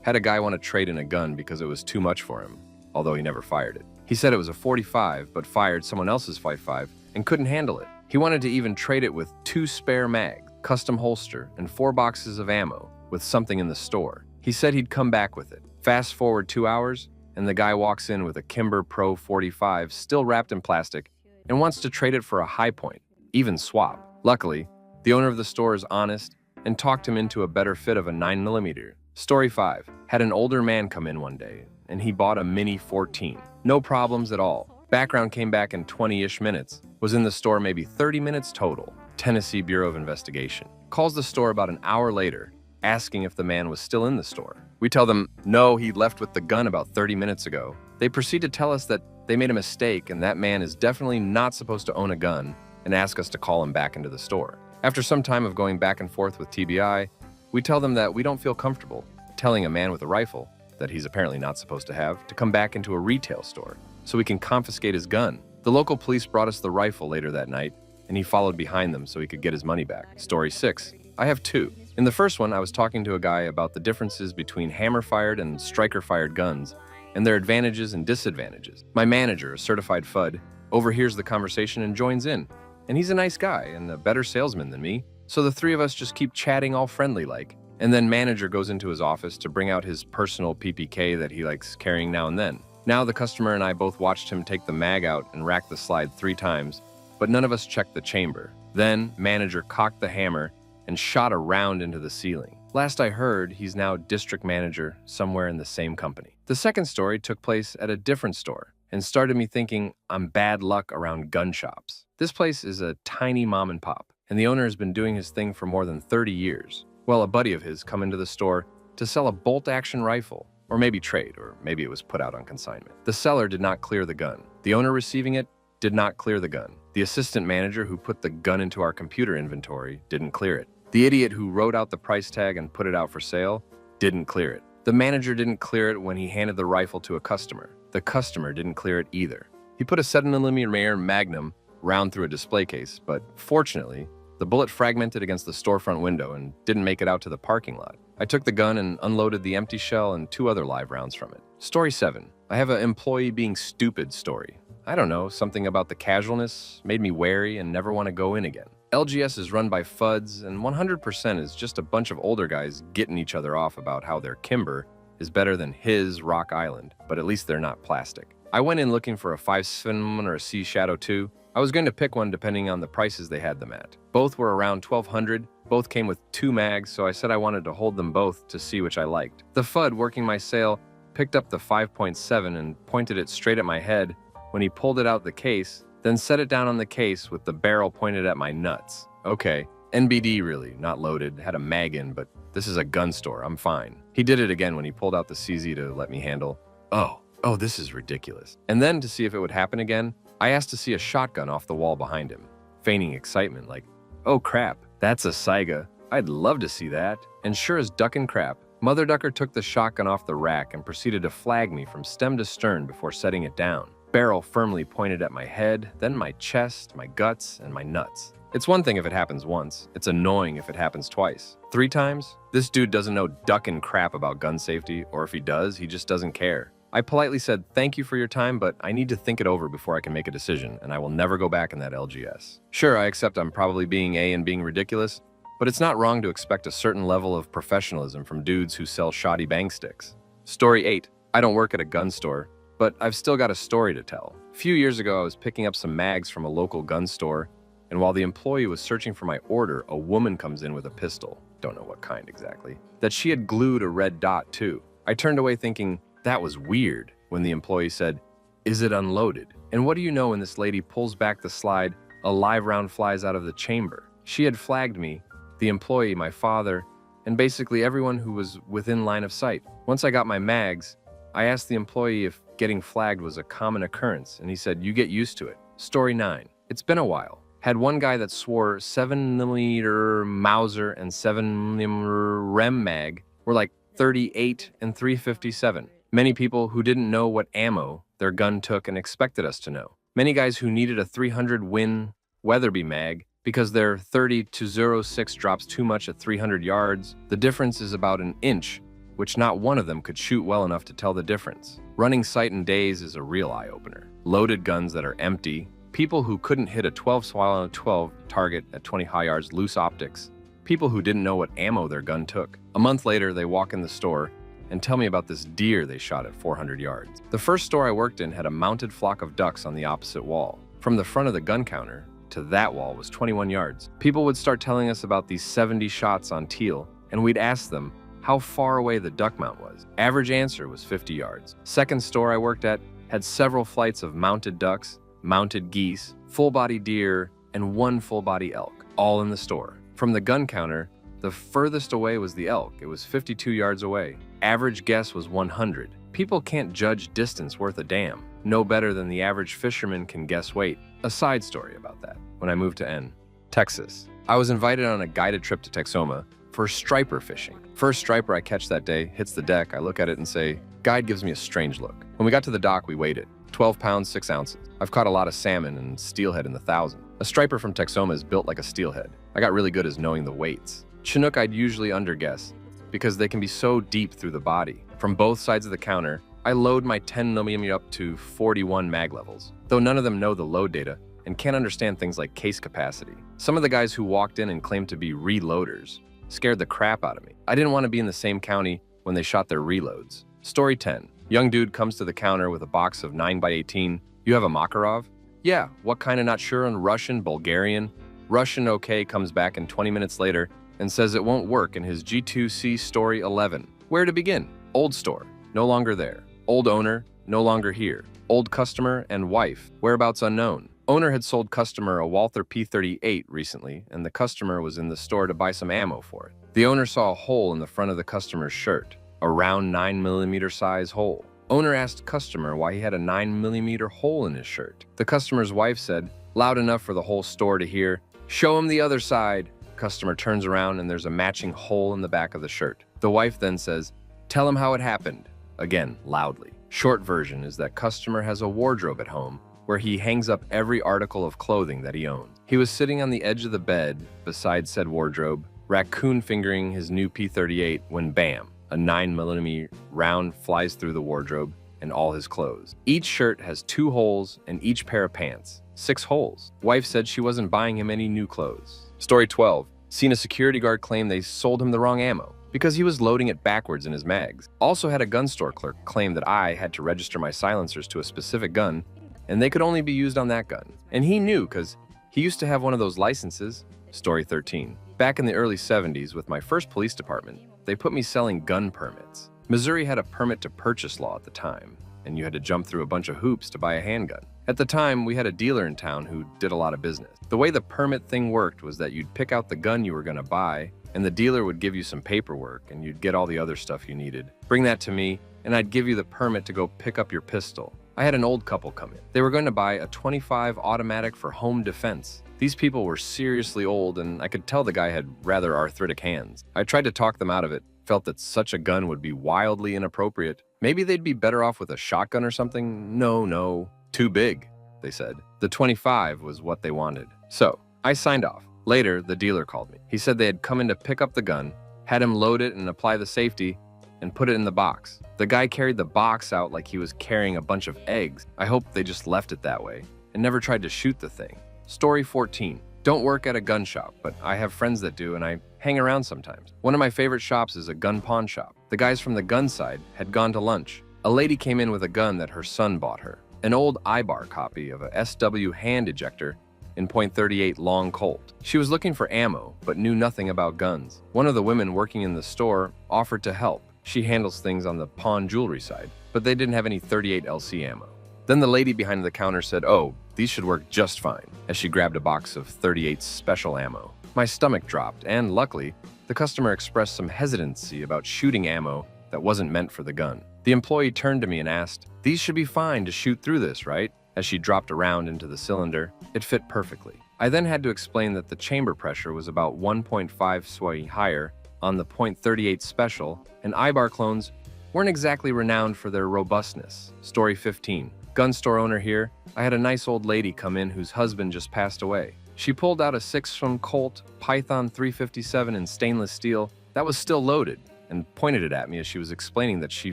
Had a guy want to trade in a gun because it was too much for him, although he never fired it. He said it was a .45, but fired someone else's .55 and couldn't handle it. He wanted to even trade it with 2 spare mags, custom holster, and 4 boxes of ammo with something in the store. He said he'd come back with it. Fast forward 2 hours, and the guy walks in with a Kimber Pro 45 still wrapped in plastic and wants to trade it for a high point, even swap. Luckily, the owner of the store is honest and talked him into a better fit of a 9mm. Story 5. Had an older man come in one day, and he bought a Mini 14. No problems at all. Background came back in 20-ish minutes. Was in the store maybe 30 minutes total. Tennessee Bureau of Investigation. Calls the store about an hour later, asking if the man was still in the store. We tell them, no, he left with the gun about 30 minutes ago. They proceed to tell us that they made a mistake and that man is definitely not supposed to own a gun and ask us to call him back into the store. After some time of going back and forth with TBI, we tell them that we don't feel comfortable telling a man with a rifle that he's apparently not supposed to have to come back into a retail store so we can confiscate his gun. The local police brought us the rifle later that night, and he followed behind them so he could get his money back. Story 6. I have 2. In the first one, I was talking to a guy about the differences between hammer-fired and striker-fired guns and their advantages and disadvantages. My manager, a certified FUD, overhears the conversation and joins in. And he's a nice guy and a better salesman than me, so the 3 of us just keep chatting all friendly-like. And then manager goes into his office to bring out his personal PPK that he likes carrying now and then. Now the customer and I both watched him take the mag out and rack the slide 3 times, but none of us checked the chamber. Then manager cocked the hammer and shot a round into the ceiling. Last I heard, he's now district manager somewhere in the same company. The second story took place at a different store and started me thinking I'm bad luck around gun shops. This place is a tiny mom and pop, and the owner has been doing his thing for more than 30 years. Well, a buddy of his come into the store to sell a bolt-action rifle, or maybe trade, or maybe it was put out on consignment. The seller did not clear the gun. The owner receiving it did not clear the gun. The assistant manager who put the gun into our computer inventory didn't clear it. The idiot who wrote out the price tag and put it out for sale didn't clear it. The manager didn't clear it when he handed the rifle to a customer. The customer didn't clear it either. He put a 7mm Magnum round through a display case, but fortunately, the bullet fragmented against the storefront window and didn't make it out to the parking lot. I took the gun and unloaded the empty shell and 2 other live rounds from it. Story 7. I have an employee being stupid story. I don't know, something about the casualness made me wary and never want to go in again. LGS is run by FUDs, and 100% is just a bunch of older guys getting each other off about how their Kimber is better than his Rock Island, but at least they're not plastic. I went in looking for a 5.7 or a Sea Shadow 2. I was going to pick one depending on the prices they had them at. Both were around $1,200. Both came with 2 mags, so I said I wanted to hold them both to see which I liked. The FUD working my sale picked up the 5.7 and pointed it straight at my head when he pulled it out the case, then set it down on the case with the barrel pointed at my nuts. Okay, NBD really, not loaded, had a mag in, but this is a gun store, I'm fine. He did it again when he pulled out the CZ to let me handle. Oh, this is ridiculous. And then to see if it would happen again, I asked to see a shotgun off the wall behind him, feigning excitement like, oh crap, that's a Saiga. I'd love to see that. And sure as duckin' crap, Mother Ducker took the shotgun off the rack and proceeded to flag me from stem to stern before setting it down. Barrel firmly pointed at my head, then my chest, my guts, and my nuts. It's one thing if it happens once. It's annoying if it happens twice. 3 times? This dude doesn't know duckin' crap about gun safety, or if he does, he just doesn't care. I politely said, thank you for your time, but I need to think it over before I can make a decision, and I will never go back in that LGS. Sure, I accept I'm probably being A and being ridiculous, but it's not wrong to expect a certain level of professionalism from dudes who sell shoddy bang sticks. Story 8. I don't work at a gun store, but I've still got a story to tell. A few years ago, I was picking up some mags from a local gun store, and while the employee was searching for my order, a woman comes in with a pistol, don't know what kind exactly, that she had glued a red dot to. I turned away thinking, that was weird, when the employee said, is it unloaded? And what do you know when this lady pulls back the slide, a live round flies out of the chamber. She had flagged me, the employee, my father, and basically everyone who was within line of sight. Once I got my mags, I asked the employee if getting flagged was a common occurrence, and he said, you get used to it. Story 9. It's been a while. Had one guy that swore 7mm Mauser and 7mm Rem mag were like 38 and 357. Many people who didn't know what ammo their gun took and expected us to know. Many guys who needed a 300 win Weatherby mag because their 30-06 drops too much at 300 yards. The difference is about an inch, which not one of them could shoot well enough to tell the difference. Running sight and days is a real eye-opener. Loaded guns that are empty, people who couldn't hit a 12 target at 20 high yards, loose optics, people who didn't know what ammo their gun took. A month later, they walk in the store and tell me about this deer they shot at 400 yards. The first store I worked in had a mounted flock of ducks on the opposite wall. From the front of the gun counter to that wall was 21 yards. People would start telling us about these 70 shots on teal, and we'd ask them how far away the duck mount was. Average answer was 50 yards. Second store I worked at had several flights of mounted ducks, mounted geese, full-body deer, and one full-body elk, all in the store. From the gun counter, the furthest away was the elk. It was 52 yards away. Average guess was 100. People can't judge distance worth a damn. No better than the average fisherman can guess weight. A side story about that. When I moved to Texas, I was invited on a guided trip to Texoma for striper fishing. First striper I catch that day hits the deck. I look at it and say, guide gives me a strange look. When we got to the dock, we weighed it. 12 pounds, 6 ounces. I've caught a lot of salmon and steelhead in the 1,000. A striper from Texoma is built like a steelhead. I got really good as knowing the weights. Chinook I'd usually underguess because they can be so deep through the body. From both sides of the counter, I load my 10mm up to 41 mag levels, though none of them know the load data and can't understand things like case capacity. Some of the guys who walked in and claimed to be reloaders scared the crap out of me. I didn't want to be in the same county when they shot their reloads. Story 10. Young dude comes to the counter with a box of 9x18. You have a Makarov? Yeah, what kind of not sure on Russian, Bulgarian? Russian okay comes back in 20 minutes later and says it won't work in his G2C Story 11. Where to begin? Old store, no longer there. Old owner, no longer here. Old customer and wife, whereabouts unknown. Owner had sold customer a Walther P38 recently, and the customer was in the store to buy some ammo for it. The owner saw a hole in the front of the customer's shirt, a round 9mm size hole. Owner asked customer why he had a 9mm hole in his shirt. The customer's wife said, loud enough for the whole store to hear, show him the other side. Customer turns around and there's a matching hole in the back of the shirt. The wife then says, tell him how it happened. Again, loudly. Short version is that customer has a wardrobe at home where he hangs up every article of clothing that he owns. He was sitting on the edge of the bed beside said wardrobe, raccoon fingering his new P38 when bam, a 9mm round flies through the wardrobe and all his clothes. Each shirt has 2 holes and each pair of pants, 6 holes. Wife said she wasn't buying him any new clothes. Story 12. Seen a security guard claim they sold him the wrong ammo because he was loading it backwards in his mags. Also had a gun store clerk claim that I had to register my silencers to a specific gun and they could only be used on that gun. And he knew because he used to have one of those licenses. Story 13. Back in the early 70s with my first police department, they put me selling gun permits. Missouri had a permit to purchase law at the time, and you had to jump through a bunch of hoops to buy a handgun. At the time, we had a dealer in town who did a lot of business. The way the permit thing worked was that you'd pick out the gun you were going to buy, and the dealer would give you some paperwork, and you'd get all the other stuff you needed. Bring that to me, and I'd give you the permit to go pick up your pistol. I had an old couple come in. They were going to buy a .25 automatic for home defense. These people were seriously old, and I could tell the guy had rather arthritic hands. I tried to talk them out of it, felt that such a gun would be wildly inappropriate. Maybe they'd be better off with a shotgun or something. No, too big, they said. The .25 was what they wanted. So, I signed off. Later, the dealer called me. He said they had come in to pick up the gun, had him load it and apply the safety, and put it in the box. The guy carried the box out like he was carrying a bunch of eggs. I hope they just left it that way and never tried to shoot the thing. Story 14. Don't work at a gun shop, but I have friends that do and I hang around sometimes. One of my favorite shops is a gun pawn shop. The guys from the gun side had gone to lunch. A lady came in with a gun that her son bought her. An old IBAR copy of a SW hand ejector in .38 long Colt. She was looking for ammo, but knew nothing about guns. One of the women working in the store offered to help. She handles things on the pawn jewelry side, but they didn't have any .38 LC ammo. Then the lady behind the counter said, oh, these should work just fine, as she grabbed a box of .38 special ammo. My stomach dropped, and luckily, the customer expressed some hesitancy about shooting ammo that wasn't meant for the gun. The employee turned to me and asked, these should be fine to shoot through this, right? As she dropped a round into the cylinder, it fit perfectly. I then had to explain that the chamber pressure was about 1.5 SWI higher on the .38 special, and IBAR clones weren't exactly renowned for their robustness. Story 15. Gun store owner here. I had a nice old lady come in whose husband just passed away. She pulled out a 6 Colt Python 357 in stainless steel that was still loaded and pointed it at me as she was explaining that she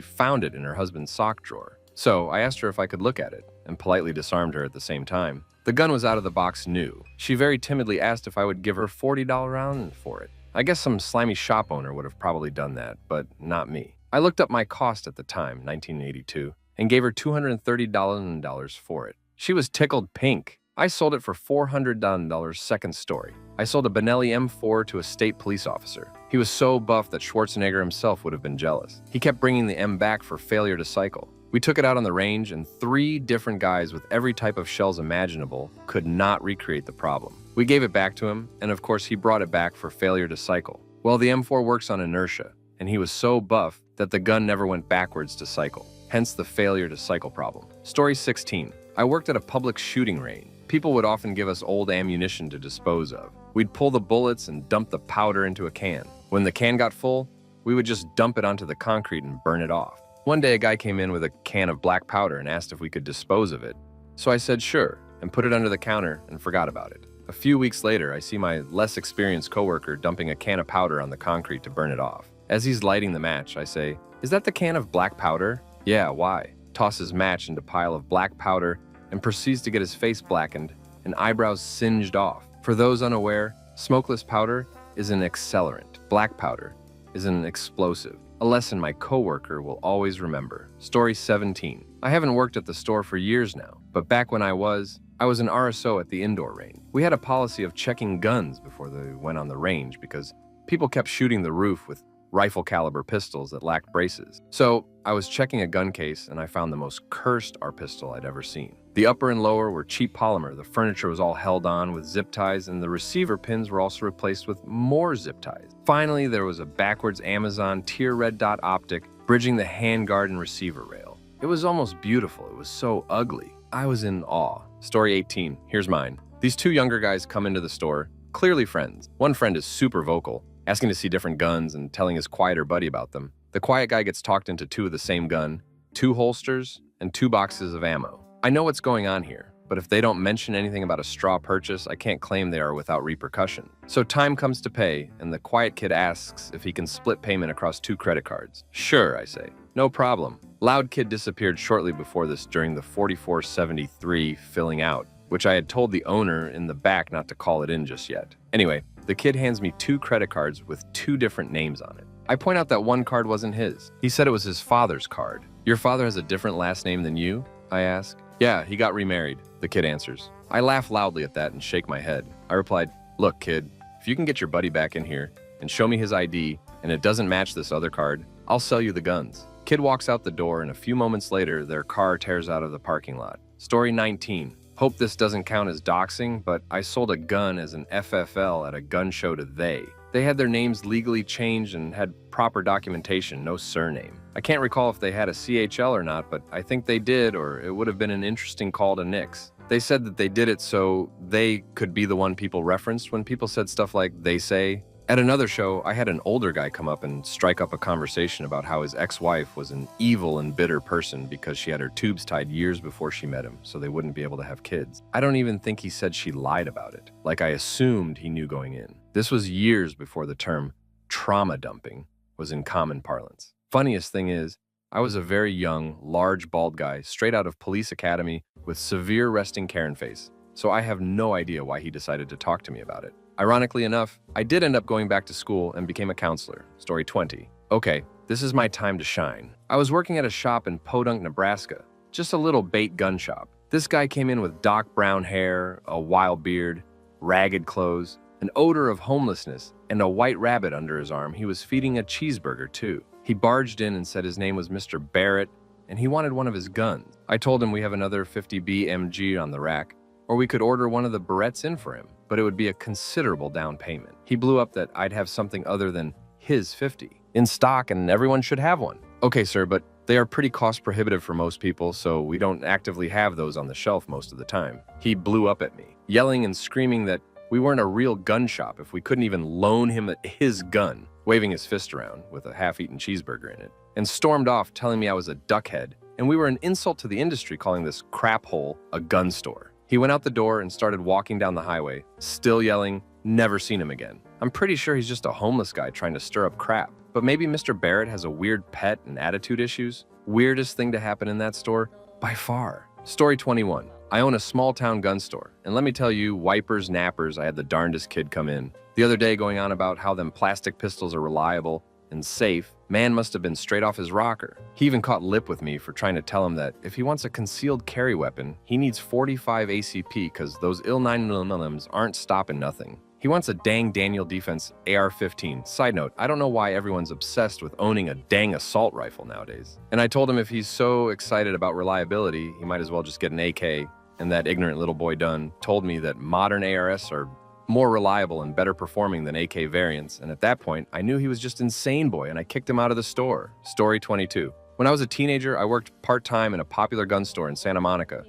found it in her husband's sock drawer. So I asked her if I could look at it and politely disarmed her at the same time. The gun was out of the box new. She very timidly asked if I would give her a $40 round for it. I guess some slimy shop owner would have probably done that, but not me. I looked up my cost at the time, 1982, and gave her $230 for it. She was tickled pink. I sold it for $400. Second story. I sold a Benelli M4 to a state police officer. He was so buff that Schwarzenegger himself would have been jealous. He kept bringing the M back for failure to cycle. We took it out on the range, and 3 different guys with every type of shells imaginable could not recreate the problem. We gave it back to him, and of course he brought it back for failure to cycle. Well, the M4 works on inertia, and he was so buff that the gun never went backwards to cycle. Hence the failure to cycle problem. Story 16. I worked at a public shooting range. People would often give us old ammunition to dispose of. We'd pull the bullets and dump the powder into a can. When the can got full, we would just dump it onto the concrete and burn it off. One day a guy came in with a can of black powder and asked if we could dispose of it. So I said sure, and put it under the counter and forgot about it. A few weeks later, I see my less experienced coworker dumping a can of powder on the concrete to burn it off. As he's lighting the match, I say, "Is that the can of black powder?" "Yeah, why?" Tosses match into pile of black powder and proceeds to get his face blackened and eyebrows singed off. For those unaware, smokeless powder is an accelerant. Black powder is an explosive. A lesson my coworker will always remember. Story 17. I haven't worked at the store for years now, but back when I was an RSO at the indoor range. We had a policy of checking guns before they went on the range because people kept shooting the roof with rifle caliber pistols that lacked braces. So I was checking a gun case and I found the most cursed AR pistol I'd ever seen. The upper and lower were cheap polymer, the furniture was all held on with zip ties, and the receiver pins were also replaced with more zip ties. Finally, there was a backwards Amazon tier red dot optic bridging the handguard and receiver rail. It was almost beautiful, it was so ugly. I was in awe. Story 18, here's mine. These 2 younger guys come into the store, clearly friends. One friend is super vocal, asking to see different guns and telling his quieter buddy about them. The quiet guy gets talked into 2 of the same gun, 2 holsters, and 2 boxes of ammo. I know what's going on here, but if they don't mention anything about a straw purchase, I can't claim they are without repercussion. So time comes to pay, and the quiet kid asks if he can split payment across 2 credit cards. Sure, I say. No problem. Loud kid disappeared shortly before this during the 4473 filling out, which I had told the owner in the back not to call it in just yet. Anyway, the kid hands me 2 credit cards with 2 different names on it. I point out that one card wasn't his. He said it was his father's card. Your father has a different last name than you? I ask. Yeah, he got remarried, the kid answers. I laugh loudly at that and shake my head. I replied, look, kid, if you can get your buddy back in here and show me his ID and it doesn't match this other card, I'll sell you the guns. Kid walks out the door and a few moments later, their car tears out of the parking lot. Story 19. Hope this doesn't count as doxing, but I sold a gun as an FFL at a gun show to they. They had their names legally changed and had proper documentation, no surname. I can't recall if they had a CHL or not, but I think they did, or it would have been an interesting call to nix. They said that they did it so they could be the one people referenced when people said stuff like they say. At another show, I had an older guy come up and strike up a conversation about how his ex-wife was an evil and bitter person because she had her tubes tied years before she met him, so they wouldn't be able to have kids. I don't even think he said she lied about it, like I assumed he knew going in. This was years before the term trauma dumping was in common parlance. Funniest thing is, I was a very young, large, bald guy straight out of police academy with severe resting Karen face, so I have no idea why he decided to talk to me about it. Ironically enough, I did end up going back to school and became a counselor. Story 20. Okay, this is my time to shine. I was working at a shop in Podunk, Nebraska. Just a little bait gun shop. This guy came in with dark brown hair, a wild beard, ragged clothes, an odor of homelessness, and a white rabbit under his arm. He was feeding a cheeseburger too. He barged in and said his name was Mr. Barrett, and he wanted one of his guns. I told him we have another 50 BMG on the rack, or we could order one of the Barretts in for him, but it would be a considerable down payment. He blew up that I'd have something other than his 50 in stock and everyone should have one. Okay, sir, but they are pretty cost prohibitive for most people, so we don't actively have those on the shelf most of the time. He blew up at me, yelling and screaming that we weren't a real gun shop if we couldn't even loan him his gun, waving his fist around with a half-eaten cheeseburger in it, and stormed off telling me I was a duckhead and we were an insult to the industry calling this crap hole a gun store. He went out the door and started walking down the highway, still yelling, "Never seen him again." I'm pretty sure he's just a homeless guy trying to stir up crap. But maybe Mr. Barrett has a weird pet and attitude issues? Weirdest thing to happen in that store? By far. Story 21. I own a small-town gun store, and let me tell you, wipers, nappers, I had the darndest kid come in. The other day going on about how them plastic pistols are reliable and safe, man must have been straight off his rocker. He even caught lip with me for trying to tell him that if he wants a concealed carry weapon, he needs 45 ACP because those ill 9mm aren't stopping nothing. He wants a dang Daniel Defense AR-15. Side note, I don't know why everyone's obsessed with owning a dang assault rifle nowadays. And I told him if he's so excited about reliability, he might as well just get an AK. And that ignorant little boy Dunn told me that modern ARS are more reliable and better performing than AK variants. And at that point, I knew he was just insane boy and I kicked him out of the store. Story 22. When I was a teenager, I worked part-time in a popular gun store in Santa Monica.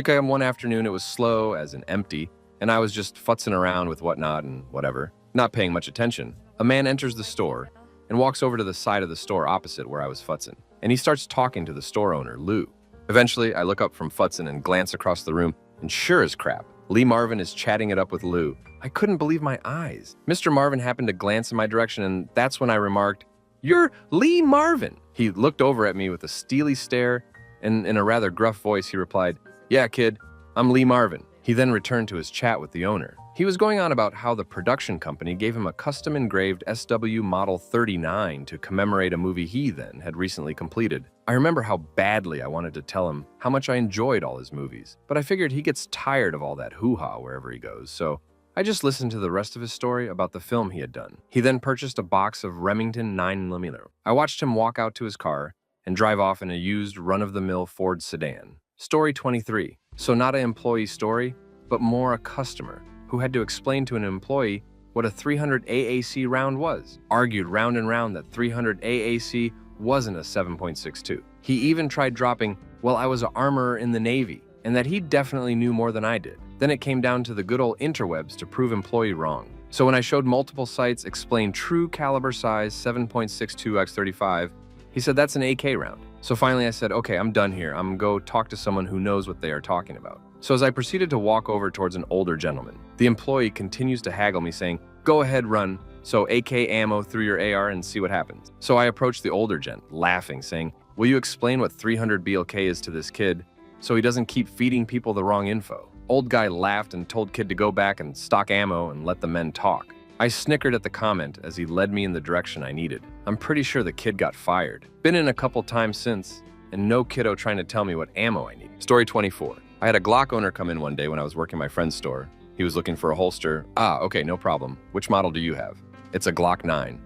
One afternoon, it was slow as in empty, and I was just futzing around with whatnot and whatever, not paying much attention. A man enters the store and walks over to the side of the store opposite where I was futzing, and he starts talking to the store owner, Lou. Eventually, I look up from futzing and glance across the room, and sure as crap, Lee Marvin is chatting it up with Lou. I couldn't believe my eyes. Mr. Marvin happened to glance in my direction, and that's when I remarked, "You're Lee Marvin." He looked over at me with a steely stare, and in a rather gruff voice, he replied, "Yeah, kid, I'm Lee Marvin." He then returned to his chat with the owner. He was going on about how the production company gave him a custom-engraved SW Model 39 to commemorate a movie he then had recently completed. I remember how badly I wanted to tell him how much I enjoyed all his movies, but I figured he gets tired of all that hoo-ha wherever he goes, so I just listened to the rest of his story about the film he had done. He then purchased a box of Remington 9mm. I watched him walk out to his car and drive off in a used run-of-the-mill Ford sedan. Story 23. So not an employee story, but more a customer who had to explain to an employee what a 300 AAC round was. Argued round and round that 300 AAC wasn't a 7.62. He even tried dropping, "Well, I was an armorer in the Navy," and that he definitely knew more than I did. Then it came down to the good old interwebs to prove employee wrong. So when I showed multiple sites explain true caliber size 7.62x35, he said that's an AK round. So finally I said, okay, I'm done here. I'm gonna go talk to someone who knows what they are talking about. So as I proceeded to walk over towards an older gentleman, the employee continues to haggle me saying, "Go ahead, run. So AK ammo through your AR and see what happens." So I approached the older gent, laughing, saying, "Will you explain what 300 BLK is to this kid so he doesn't keep feeding people the wrong info?" Old guy laughed and told kid to go back and stock ammo and let the men talk. I snickered at the comment as he led me in the direction I needed. I'm pretty sure the kid got fired. Been in a couple times since, and no kiddo trying to tell me what ammo I need. Story 24. I had a Glock owner come in one day when I was working my friend's store. He was looking for a holster. Okay, no problem. Which model do you have? It's a Glock 9.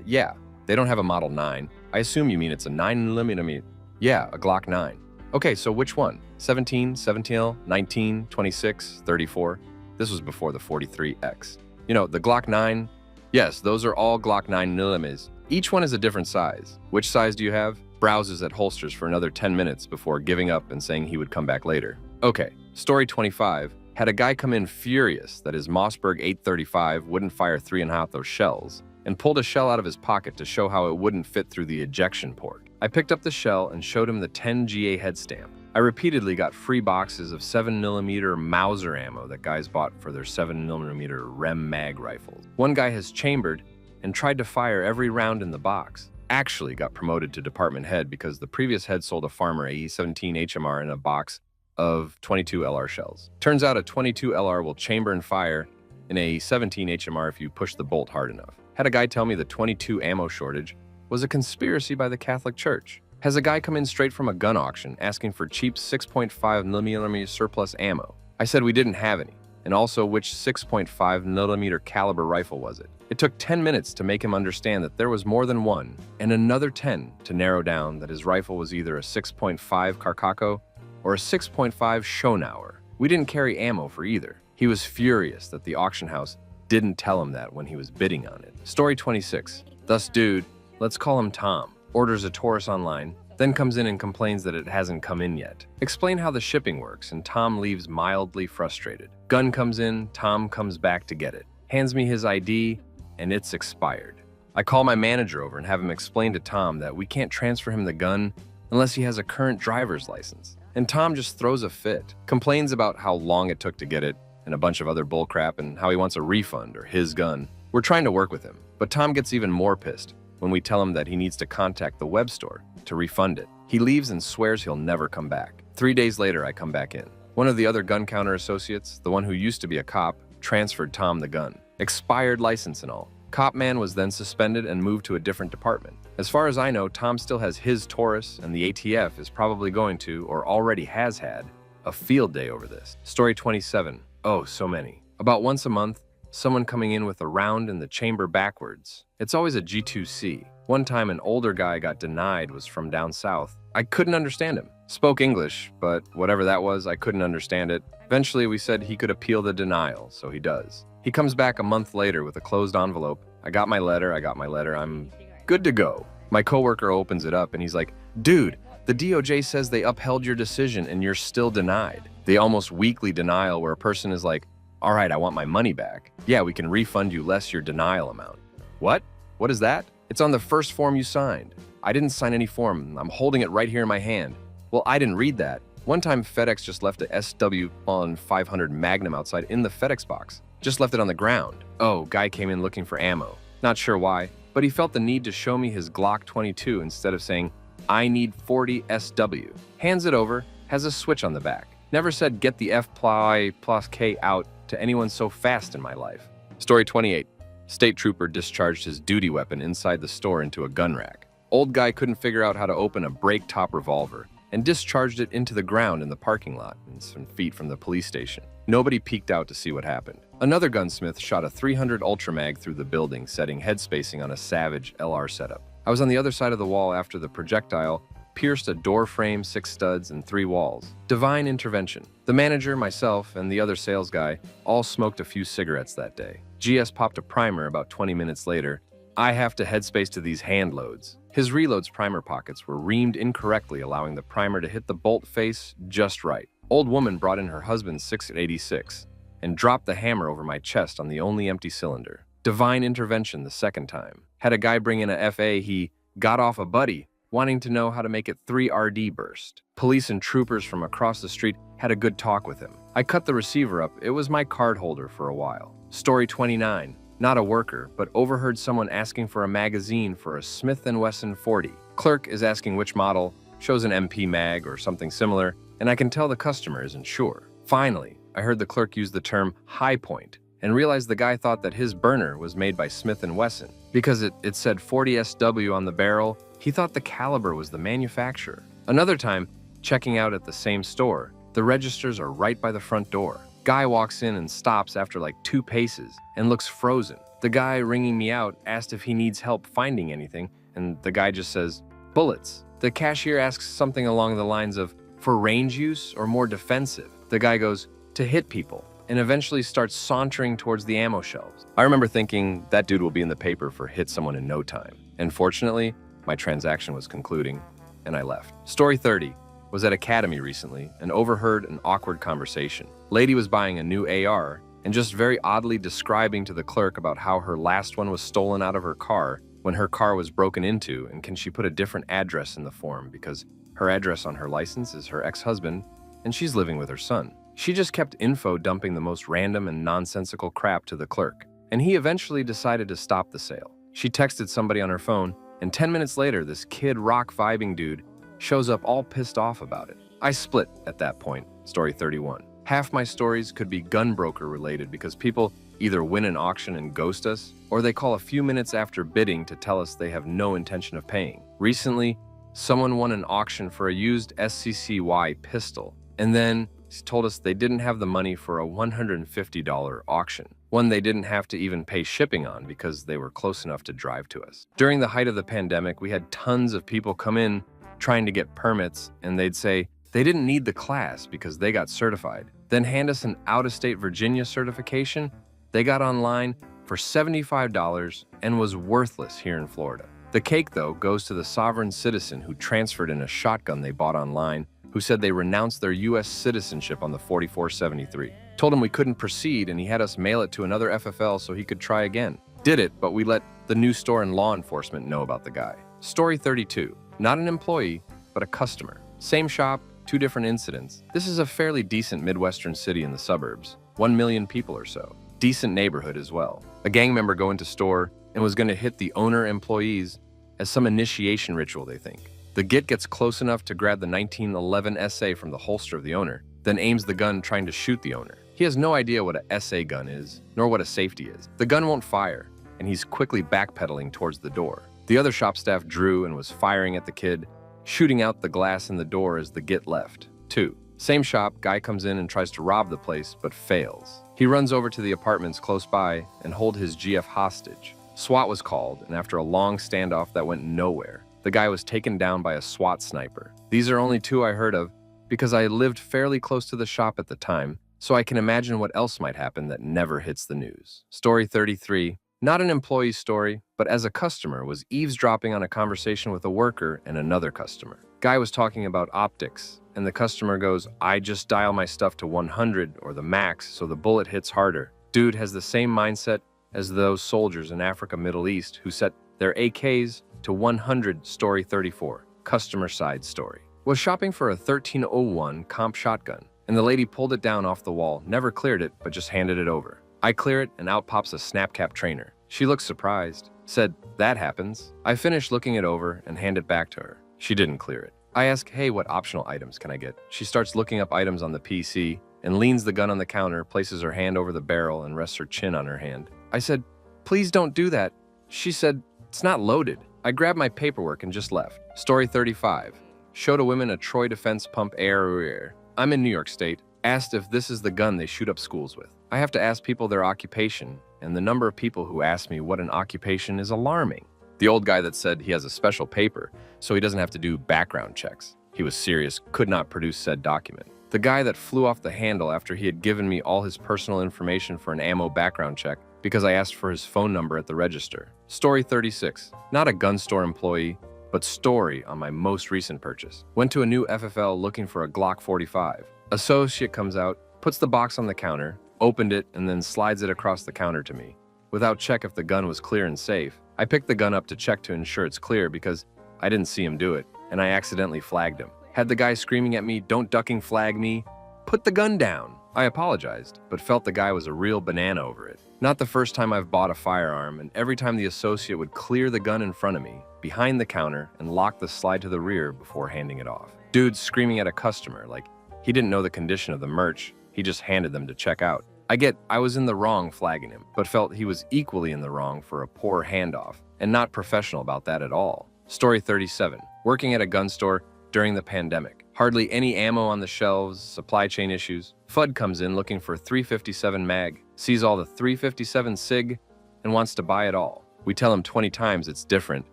Yeah, they don't have a Model 9. I assume you mean it's a 9mm. Yeah, a Glock 9. Okay, so which one? 17, 17L, 19, 26, 34? This was before the 43X. You know, the Glock 9, yes, those are all Glock 9mm. Each one is a different size. Which size do you have? Browses at holsters for another 10 minutes before giving up and saying he would come back later. Okay, story 25. Had a guy come in furious that his Mossberg 835 wouldn't fire 3.5 shells and pulled a shell out of his pocket to show how it wouldn't fit through the ejection port. I picked up the shell and showed him the 10 GA head stamp. I repeatedly got free boxes of 7mm Mauser ammo that guys bought for their 7mm Rem mag rifles. One guy has chambered and tried to fire every round in the box. Actually got promoted to department head because the previous head sold a farmer a 17 HMR in a box of 22 LR shells. Turns out a 22 LR will chamber and fire in a 17 HMR if you push the bolt hard enough. Had a guy tell me the 22 ammo shortage was a conspiracy by the Catholic Church. Has a guy come in straight from a gun auction asking for cheap 6.5mm surplus ammo. I said we didn't have any, and also which 6.5mm caliber rifle was it. It took 10 minutes to make him understand that there was more than one, and another 10 to narrow down that his rifle was either a 6.5 Carcaco or a 6.5 Schonauer. We didn't carry ammo for either. He was furious that the auction house didn't tell him that when he was bidding on it. Story 26. Thus dude, let's call him Tom, orders a Taurus online, then comes in and complains that it hasn't come in yet. Explain how the shipping works, and Tom leaves mildly frustrated. Gun comes in, Tom comes back to get it. Hands me his ID, and it's expired. I call my manager over and have him explain to Tom that we can't transfer him the gun unless he has a current driver's license. And Tom just throws a fit, complains about how long it took to get it, and a bunch of other bullcrap, and how he wants a refund or his gun. We're trying to work with him, but Tom gets even more pissed when we tell him that he needs to contact the web store to refund it. He leaves and swears he'll never come back. 3 days later, I come back in. One of the other gun counter associates, the one who used to be a cop, transferred Tom the gun. Expired license and all. Cop man was then suspended and moved to a different department. As far as I know, Tom still has his Taurus, and the ATF is probably going to, or already has had, a field day over this. Story 27. Oh, so many. About once a month, someone coming in with a round in the chamber backwards. It's always a G2C. One time an older guy got denied was from down south. I couldn't understand him. Spoke English, but whatever that was, I couldn't understand it. Eventually we said he could appeal the denial, so he does. He comes back a month later with a closed envelope. I got my letter, I'm good to go. My coworker opens it up and he's like, dude, the DOJ says they upheld your decision and you're still denied. The almost weekly denial where a person is like, all right, I want my money back. Yeah, we can refund you less your denial amount. What? What is that? It's on the first form you signed. I didn't sign any form. I'm holding it right here in my hand. Well, I didn't read that. One time FedEx just left a SW on 500 Magnum outside in the FedEx box. Just left it on the ground. Oh, guy came in looking for ammo. Not sure why, but he felt the need to show me his Glock 22 instead of saying, I need 40 SW. Hands it over, has a switch on the back. Never said get the F+K out to anyone so fast in my life. Story 28. State trooper discharged his duty weapon inside the store into a gun rack. Old guy couldn't figure out how to open a break-top revolver and discharged it into the ground in the parking lot, some feet from the police station. Nobody peeked out to see what happened. Another gunsmith shot a 300 Ultramag through the building, setting head spacing on a Savage LR setup. I was on the other side of the wall after the projectile pierced a door frame, 6 studs, and 3 walls. Divine intervention. The manager, myself, and the other sales guy all smoked a few cigarettes that day. GS popped a primer about 20 minutes later. I have to headspace to these hand loads. His reload's primer pockets were reamed incorrectly, allowing the primer to hit the bolt face just right. Old woman brought in her husband's 686 and dropped the hammer over my chest on the only empty cylinder. Divine intervention the second time. Had a guy bring in a FA, he got off a buddy, wanting to know how to make it 3 RD burst. Police and troopers from across the street had a good talk with him. I cut the receiver up. It was my card holder for a while. Story 29. Not a worker, but overheard someone asking for a magazine for a Smith & Wesson 40. Clerk is asking which model, shows an MP mag or something similar, and I can tell the customer isn't sure. Finally, I heard the clerk use the term high point and realized the guy thought that his burner was made by Smith & Wesson. Because it said 40 SW on the barrel, he thought the caliber was the manufacturer. Another time, checking out at the same store, the registers are right by the front door. Guy walks in and stops after like 2 paces and looks frozen. The guy ringing me out asked if he needs help finding anything, and the guy just says, bullets. The cashier asks something along the lines of, for range use or more defensive? The guy goes, to hit people, and eventually starts sauntering towards the ammo shelves. I remember thinking, that dude will be in the paper for hit someone in no time. And fortunately, my transaction was concluding, and I left. Story 30. Was at Academy recently and overheard an awkward conversation. Lady was buying a new AR and just very oddly describing to the clerk about how her last one was stolen out of her car when her car was broken into, and can she put a different address in the form because her address on her license is her ex-husband and she's living with her son. She just kept info dumping the most random and nonsensical crap to the clerk, and he eventually decided to stop the sale. She texted somebody on her phone, and 10 minutes later, this Kid Rock vibing dude shows up all pissed off about it. I split at that point. Story 31. Half my stories could be gun broker related because people either win an auction and ghost us, or they call a few minutes after bidding to tell us they have no intention of paying. Recently, someone won an auction for a used SCCY pistol, and then told us they didn't have the money for a $150 auction, one they didn't have to even pay shipping on because they were close enough to drive to us. During the height of the pandemic, we had tons of people come in trying to get permits, and they'd say they didn't need the class because they got certified. Then hand us an out-of-state Virginia certification they got online for $75 and was worthless here in Florida. The cake, though, goes to the sovereign citizen who transferred in a shotgun they bought online, who said they renounced their U.S. citizenship on the 4473. Told him we couldn't proceed, and he had us mail it to another FFL so he could try again. Did it, but we let the new store and law enforcement know about the guy. Story 32. Not an employee, but a customer. Same shop, two different incidents. This is a fairly decent Midwestern city in the suburbs. 1 million people or so. Decent neighborhood as well. A gang member go into store and was going to hit the owner employees as some initiation ritual, they think. The git gets close enough to grab the 1911 SA from the holster of the owner, then aims the gun trying to shoot the owner. He has no idea what a SA gun is, nor what a safety is. The gun won't fire, and he's quickly backpedaling towards the door. The other shop staff drew and was firing at the kid, shooting out the glass in the door as the git left. 2. Same shop, guy comes in and tries to rob the place, but fails. He runs over to the apartments close by and hold his GF hostage. SWAT was called, and after a long standoff that went nowhere, the guy was taken down by a SWAT sniper. These are only two I heard of because I lived fairly close to the shop at the time, so I can imagine what else might happen that never hits the news. Story 33. Not an employee story, but as a customer was eavesdropping on a conversation with a worker and another customer. Guy was talking about optics, and the customer goes, I just dial my stuff to 100 or the max so the bullet hits harder. Dude has the same mindset as those soldiers in Africa, Middle East who set their AKs to 100. Story 34. Customer side story. Was shopping for a 1301 comp shotgun, and the lady pulled it down off the wall, never cleared it, but just handed it over. I clear it, and out pops a snapcap trainer. She looked surprised, said, that happens. I finished looking it over and hand it back to her. She didn't clear it. I ask, hey, what optional items can I get? She starts looking up items on the PC and leans the gun on the counter, places her hand over the barrel, and rests her chin on her hand. I said, please don't do that. She said, it's not loaded. I grabbed my paperwork and just left. Story 35. Showed a woman a Troy Defense Pump air. I'm in New York State. Asked if this is the gun they shoot up schools with. I have to ask people their occupation, and the number of people who ask me what an occupation is alarming. The old guy that said he has a special paper, so he doesn't have to do background checks. He was serious, could not produce said document. The guy that flew off the handle after he had given me all his personal information for an ammo background check because I asked for his phone number at the register. Story 36. Not a gun store employee, but story on my most recent purchase. Went to a new FFL looking for a Glock 45. Associate comes out, puts the box on the counter, opened it, and then slides it across the counter to me. Without check if the gun was clear and safe, I picked the gun up to check to ensure it's clear because I didn't see him do it, and I accidentally flagged him. Had the guy screaming at me, don't ducking flag me, put the gun down. I apologized, but felt the guy was a real banana over it. Not the first time I've bought a firearm, and every time the associate would clear the gun in front of me, behind the counter, and lock the slide to the rear before handing it off. Dude screaming at a customer like he didn't know the condition of the merch, he just handed them to check out. I get I was in the wrong flagging him, but felt he was equally in the wrong for a poor handoff, and not professional about that at all. Story 37. Working at a gun store during the pandemic. Hardly any ammo on the shelves, supply chain issues. FUD comes in looking for 357 mag, sees all the 357 SIG, and wants to buy it all. We tell him 20 times it's different,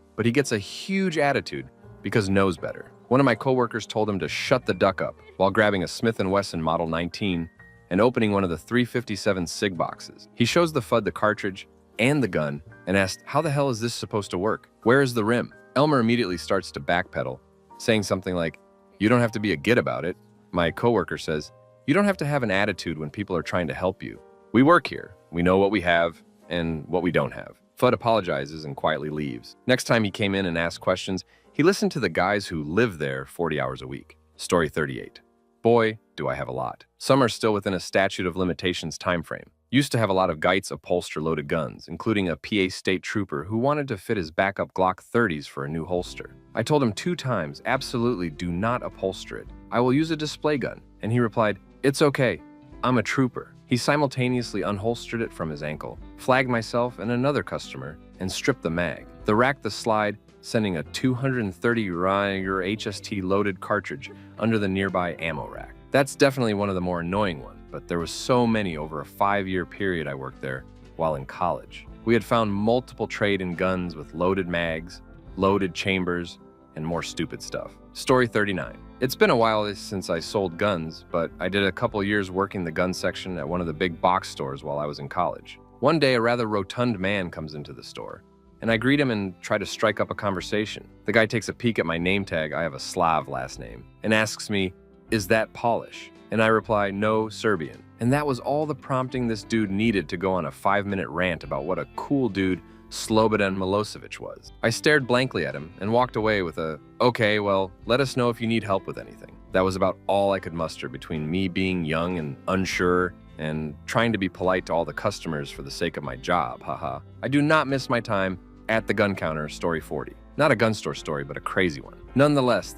but he gets a huge attitude because knows better. One of my coworkers told him to shut the duck up while grabbing a Smith & Wesson Model 19 and opening one of the 357 SIG boxes. He shows the FUD the cartridge and the gun and asked, how the hell is this supposed to work? Where is the rim? Elmer immediately starts to backpedal, saying something like, you don't have to be a git about it. My coworker says, you don't have to have an attitude when people are trying to help you. We work here. We know what we have and what we don't have. FUD apologizes and quietly leaves. Next time he came in and asked questions, he listened to the guys who live there 40 hours a week. Story 38. Boy, do I have a lot. Some are still within a statute of limitations time frame. Used to have a lot of Geitz upholster-loaded guns, including a PA state trooper who wanted to fit his backup Glock 30s for a new holster. I told him 2 times, absolutely do not upholster it. I will use a display gun. And he replied, it's okay, I'm a trooper. He simultaneously unholstered it from his ankle, flagged myself and another customer, and stripped the mag. The rack the slide, sending a 230 Ruger HST loaded cartridge under the nearby ammo rack. That's definitely one of the more annoying ones, but there was so many over a 5-year period I worked there while in college. We had found multiple trade-in guns with loaded mags, loaded chambers, and more stupid stuff. Story 39. It's been a while since I sold guns, but I did a couple years working the gun section at one of the big box stores while I was in college. One day, a rather rotund man comes into the store, and I greet him and try to strike up a conversation. The guy takes a peek at my name tag, I have a Slav last name, and asks me, is that Polish? And I reply, no, Serbian. And that was all the prompting this dude needed to go on a 5-minute rant about what a cool dude Slobodan Milosevic was. I stared blankly at him and walked away with a, "Okay, well, let us know if you need help with anything." That was about all I could muster between me being young and unsure and trying to be polite to all the customers for the sake of my job, haha. I do not miss my time at the gun counter, story 40. Not a gun store story, but a crazy one. Nonetheless,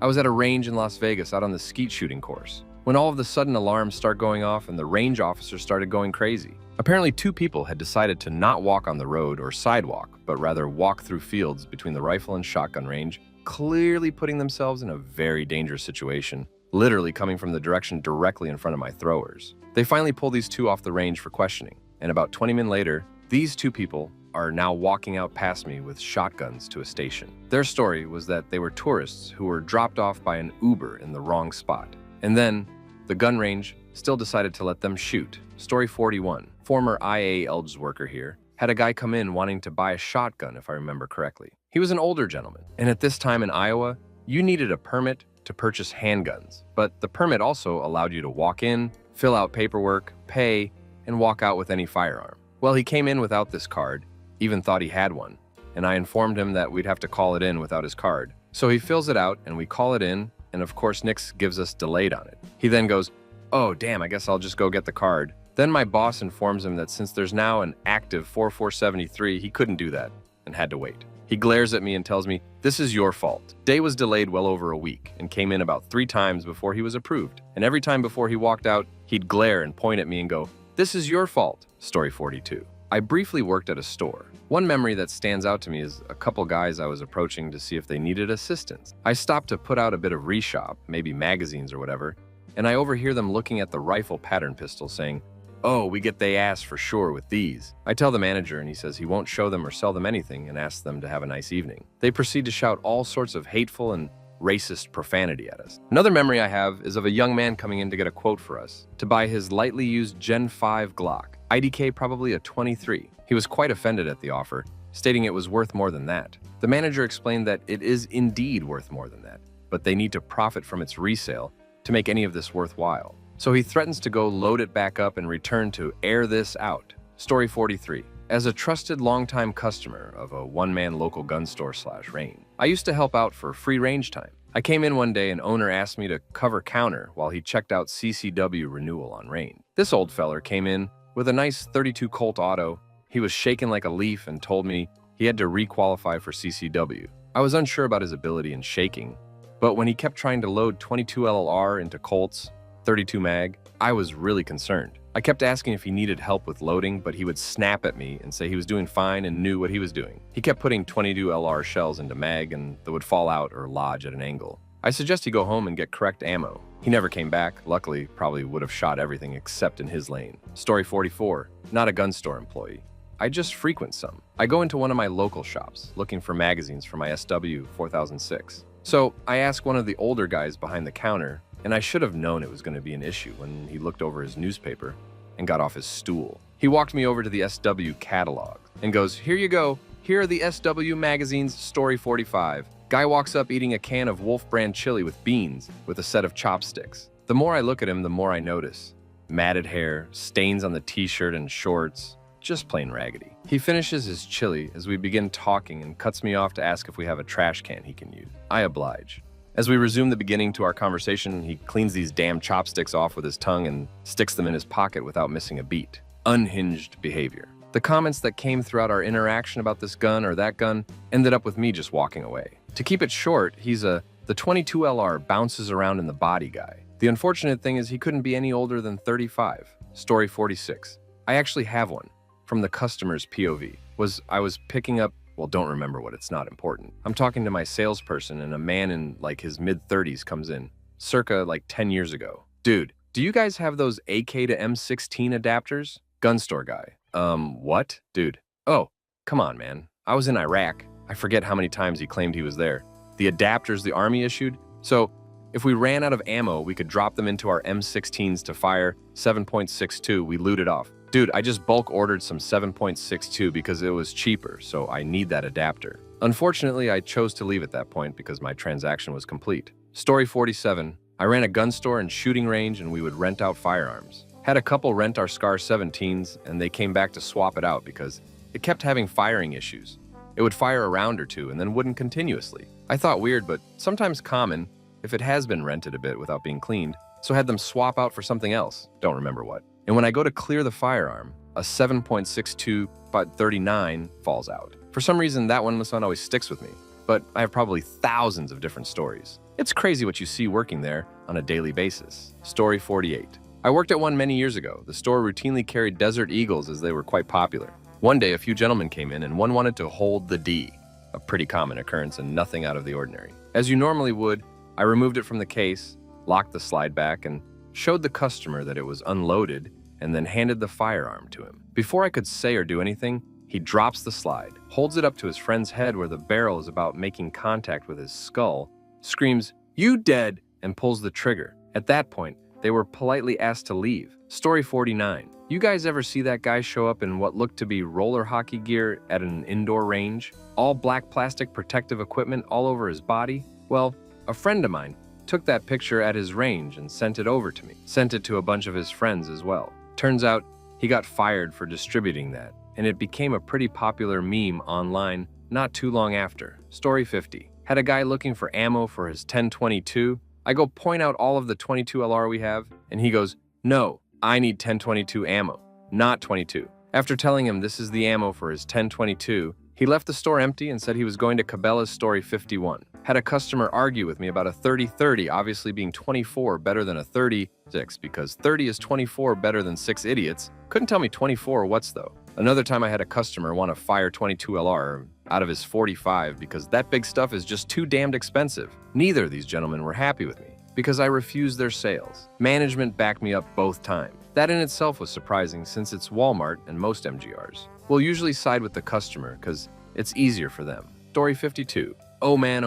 I was at a range in Las Vegas out on the skeet shooting course when all of a sudden alarms start going off and the range officer started going crazy. Apparently 2 people had decided to not walk on the road or sidewalk, but rather walk through fields between the rifle and shotgun range, clearly putting themselves in a very dangerous situation, literally coming from the direction directly in front of my throwers. They finally pulled these 2 off the range for questioning, and about 20 minutes later, these 2 people are now walking out past me with shotguns to a station. Their story was that they were tourists who were dropped off by an Uber in the wrong spot. And then, the gun range still decided to let them shoot. Story 41. Former IA Elbs worker here had a guy come in wanting to buy a shotgun, if I remember correctly. He was an older gentleman, and at this time in Iowa, you needed a permit to purchase handguns, but the permit also allowed you to walk in, fill out paperwork, pay, and walk out with any firearm. Well, he came in without this card, even thought he had one, and I informed him that we'd have to call it in without his card. So he fills it out, and we call it in, and of course Nix gives us delayed on it. He then goes, "Oh, damn, I guess I'll just go get the card." Then my boss informs him that since there's now an active 4473, he couldn't do that and had to wait. He glares at me and tells me, "This is your fault." Day was delayed well over a week and came in about 3 times before he was approved. And every time before he walked out, he'd glare and point at me and go, "This is your fault." Story 42. I briefly worked at a store. One memory that stands out to me is a couple guys I was approaching to see if they needed assistance. I stopped to put out a bit of reshop, maybe magazines or whatever, and I overhear them looking at the rifle pattern pistol saying, "Oh, we get they ass for sure with these." I tell the manager and he says he won't show them or sell them anything and asks them to have a nice evening. They proceed to shout all sorts of hateful and racist profanity at us. Another memory I have is of a young man coming in to get a quote for us to buy his lightly used Gen 5 Glock, IDK probably a 23. He was quite offended at the offer, stating it was worth more than that. The manager explained that it is indeed worth more than that, but they need to profit from its resale to make any of this worthwhile. So he threatens to go load it back up and return to air this out. Story 43. As a trusted longtime customer of a one-man local gun store / range, I used to help out for free range time. I came in one day and owner asked me to cover counter while he checked out CCW renewal on range. This old feller came in with a nice 32 Colt Auto. He was shaking like a leaf and told me he had to re-qualify for CCW. I was unsure about his ability in shaking, but when he kept trying to load 22 LLR into Colts, 32 mag, I was really concerned. I kept asking if he needed help with loading, but he would snap at me and say he was doing fine and knew what he was doing. He kept putting 22 LR shells into mag and they would fall out or lodge at an angle. I suggest he go home and get correct ammo. He never came back. Luckily, probably would have shot everything except in his lane. Story 44. Not a gun store employee. I just frequent some. I go into one of my local shops looking for magazines for my SW 4006. So I ask one of the older guys behind the counter, and I should have known it was going to be an issue when he looked over his newspaper and got off his stool. He walked me over to the SW catalog and goes, "Here you go. Here are the SW magazines, story 45. Guy walks up eating a can of Wolf brand chili with beans with a set of chopsticks. The more I look at him, the more I notice. Matted hair, stains on the t-shirt and shorts, just plain raggedy. He finishes his chili as we begin talking and cuts me off to ask if we have a trash can he can use. I oblige. As we resume the beginning to our conversation, he cleans these damn chopsticks off with his tongue and sticks them in his pocket without missing a beat. Unhinged behavior. The comments that came throughout our interaction about this gun or that gun ended up with me just walking away. To keep it short, the 22 LR bounces around in the body guy. The unfortunate thing is he couldn't be any older than 35. Story 46. I actually have one from the customer's POV. I was picking up, well, don't remember what, it's not important. I'm talking to my salesperson and a man in like his mid-30s comes in, circa like 10 years ago. "Dude, do you guys have those AK to M16 adapters?" Gun store guy. What? Dude. "Oh, come on, man. I was in Iraq. I forget how many times he claimed he was there. The adapters the army issued? So if we ran out of ammo, we could drop them into our M16s to fire 7.62. We loot it off. Dude, I just bulk ordered some 7.62 because it was cheaper, so I need that adapter." Unfortunately, I chose to leave at that point because my transaction was complete. Story 47. I ran a gun store and shooting range and we would rent out firearms. Had a couple rent our SCAR 17s and they came back to swap it out because It kept having firing issues. It would fire a round or two and then wouldn't continuously. I thought weird, but sometimes common if it has been rented a bit without being cleaned, so had them swap out for something else, don't remember what. And when I go to clear the firearm, a 7.62 by 39 falls out. For some reason, that one always sticks with me, but I have probably thousands of different stories. It's crazy what you see working there on a daily basis. Story 48. I worked at one many years ago. The store routinely carried Desert Eagles as they were quite popular. One day, a few gentlemen came in and one wanted to hold the D, a pretty common occurrence and nothing out of the ordinary. As you normally would, I removed it from the case, locked the slide back, and showed the customer that it was unloaded and then handed the firearm to him. Before I could say or do anything, he drops the slide, holds it up to his friend's head where the barrel is about making contact with his skull, screams, "You dead!" and pulls the trigger. At that point, they were politely asked to leave. Story 49. You guys ever see that guy show up in what looked to be roller hockey gear at an indoor range? All black plastic protective equipment all over his body? Well, a friend of mine took that picture at his range and sent it over to me. Sent it to a bunch of his friends as well. Turns out he got fired for distributing that, and it became a pretty popular meme online not too long after. Story 50. Had a guy looking for ammo for his 1022. I go point out all of the 22 LR we have, and he goes, "No, I need 1022 ammo, not 22. After telling him this is the ammo for his 1022, he left the store empty and said he was going to Cabela's. Story 51. Had a customer argue with me about a 30-30 obviously being 24 better than a 36 because 30 is 24 better than 6 idiots. Couldn't tell me 24 what's though. Another time I had a customer want to fire 22 LR out of his 45 because that big stuff is just too damned expensive. Neither of these gentlemen were happy with me because I refused their sales. Management backed me up both times. That in itself was surprising since it's Walmart and most MGRs will usually side with the customer because it's easier for them. Story 52. Oh man,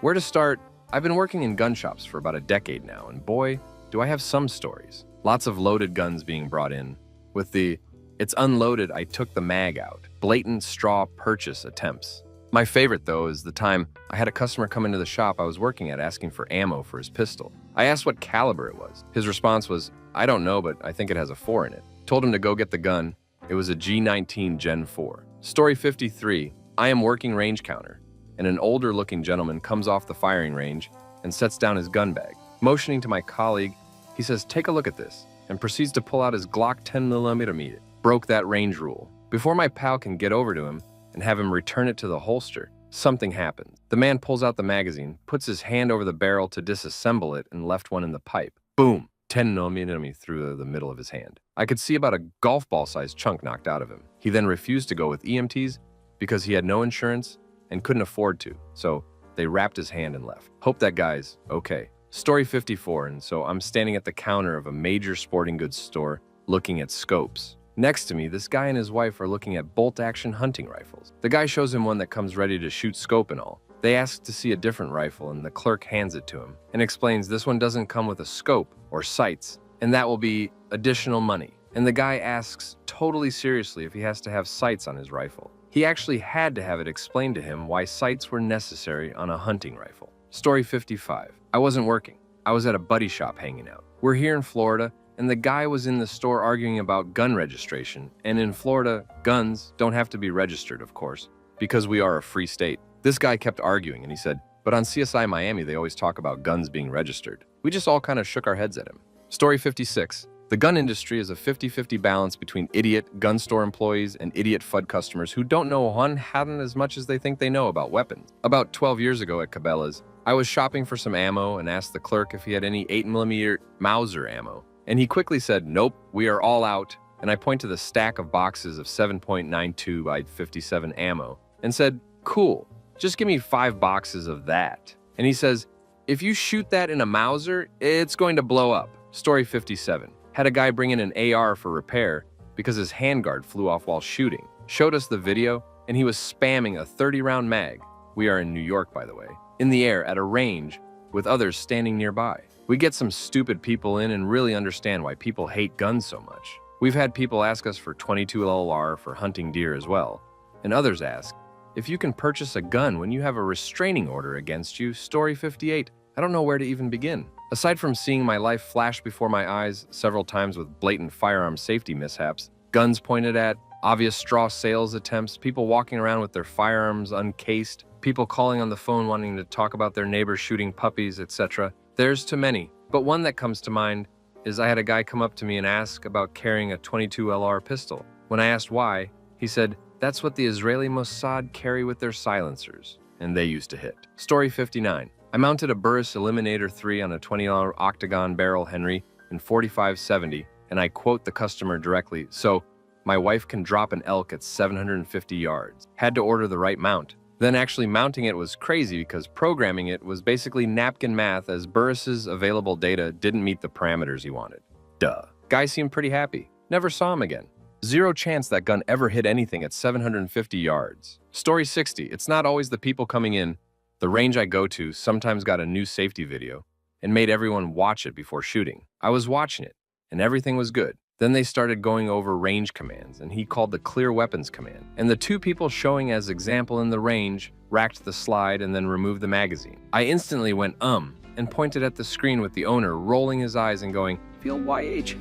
where to start? I've been working in gun shops for about a decade now, and boy, do I have some stories. Lots of loaded guns being brought in. With the, "It's unloaded, I took the mag out," blatant straw purchase attempts. My favorite, though, is the time I had a customer come into the shop I was working at asking for ammo for his pistol. I asked what caliber it was. His response was, "I don't know, but I think it has a 4 in it." Told him to go get the gun. It was a G19 Gen 4. Story 53. I am working range counter, and an older-looking gentleman comes off the firing range and sets down his gun bag. Motioning to my colleague, he says, "Take a look at this," and proceeds to pull out his Glock 10mm. Broke that range rule. Before my pal can get over to him and have him return it to the holster, something happens. The man pulls out the magazine, puts his hand over the barrel to disassemble it, and left one in the pipe. Boom! 10mm through the middle of his hand. I could see about a golf ball-sized chunk knocked out of him. He then refused to go with EMTs because he had no insurance and couldn't afford to, so they wrapped his hand and left. Hope that guy's okay. Story 54, and so I'm standing at the counter of a major sporting goods store looking at scopes. Next to me, this guy and his wife are looking at bolt-action hunting rifles. The guy shows him one that comes ready to shoot scope and all. They ask to see a different rifle, and the clerk hands it to him and explains this one doesn't come with a scope or sights, and that will be additional money. And the guy asks totally seriously if he has to have sights on his rifle. He actually had to have it explained to him why sights were necessary on a hunting rifle. Story 55. I wasn't working. I was at a buddy shop hanging out. We're here in Florida, and the guy was in the store arguing about gun registration. And in Florida, guns don't have to be registered, of course, because we are a free state. This guy kept arguing, and he said, "But on CSI Miami, they always talk about guns being registered." We just all kind of shook our heads at him. Story 56. The gun industry is a 50-50 balance between idiot gun store employees and idiot FUD customers who don't know one half as much as they think they know about weapons. About 12 years ago at Cabela's, I was shopping for some ammo and asked the clerk if he had any 8mm Mauser ammo. And he quickly said, "Nope, we are all out." And I point to the stack of boxes of 7.92 by 57 ammo and said, "Cool, just give me 5 boxes of that." And he says, "If you shoot that in a Mauser, it's going to blow up." Story 57. Had a guy bring in an AR for repair because his handguard flew off while shooting. Showed us the video, and he was spamming a 30-round mag. We are in New York, by the way. In the air at a range with others standing nearby. We get some stupid people in and really understand why people hate guns so much. We've had people ask us for 22 LR for hunting deer as well. And others ask, if you can purchase a gun when you have a restraining order against you. Story 58. I don't know where to even begin. Aside from seeing my life flash before my eyes several times with blatant firearm safety mishaps, guns pointed at, Obvious straw sales attempts, people walking around with their firearms uncased, people calling on the phone wanting to talk about their neighbors shooting puppies, etc. There's too many. But one that comes to mind is I had a guy come up to me and ask about carrying a .22 LR pistol. When I asked why, he said, "That's what the Israeli Mossad carry with their silencers, and they used to hit." Story 59. I mounted a Burris Eliminator 3 on a $20 octagon barrel Henry in 4570, and I quote the customer directly, "So my wife can drop an elk at 750 yards. Had to order the right mount." Then actually mounting it was crazy because programming it was basically napkin math as Burris's available data didn't meet the parameters he wanted. Duh. Guy seemed pretty happy. Never saw him again. Zero chance that gun ever hit anything at 750 yards. Story 60. It's not always the people coming in. The range I go to sometimes got a new safety video and made everyone watch it before shooting. I was watching it, and everything was good. Then they started going over range commands, and he called the clear weapons command. And the two people showing as example in the range racked the slide and then removed the magazine. I instantly went, and pointed at the screen with the owner rolling his eyes and going, "Feel YH."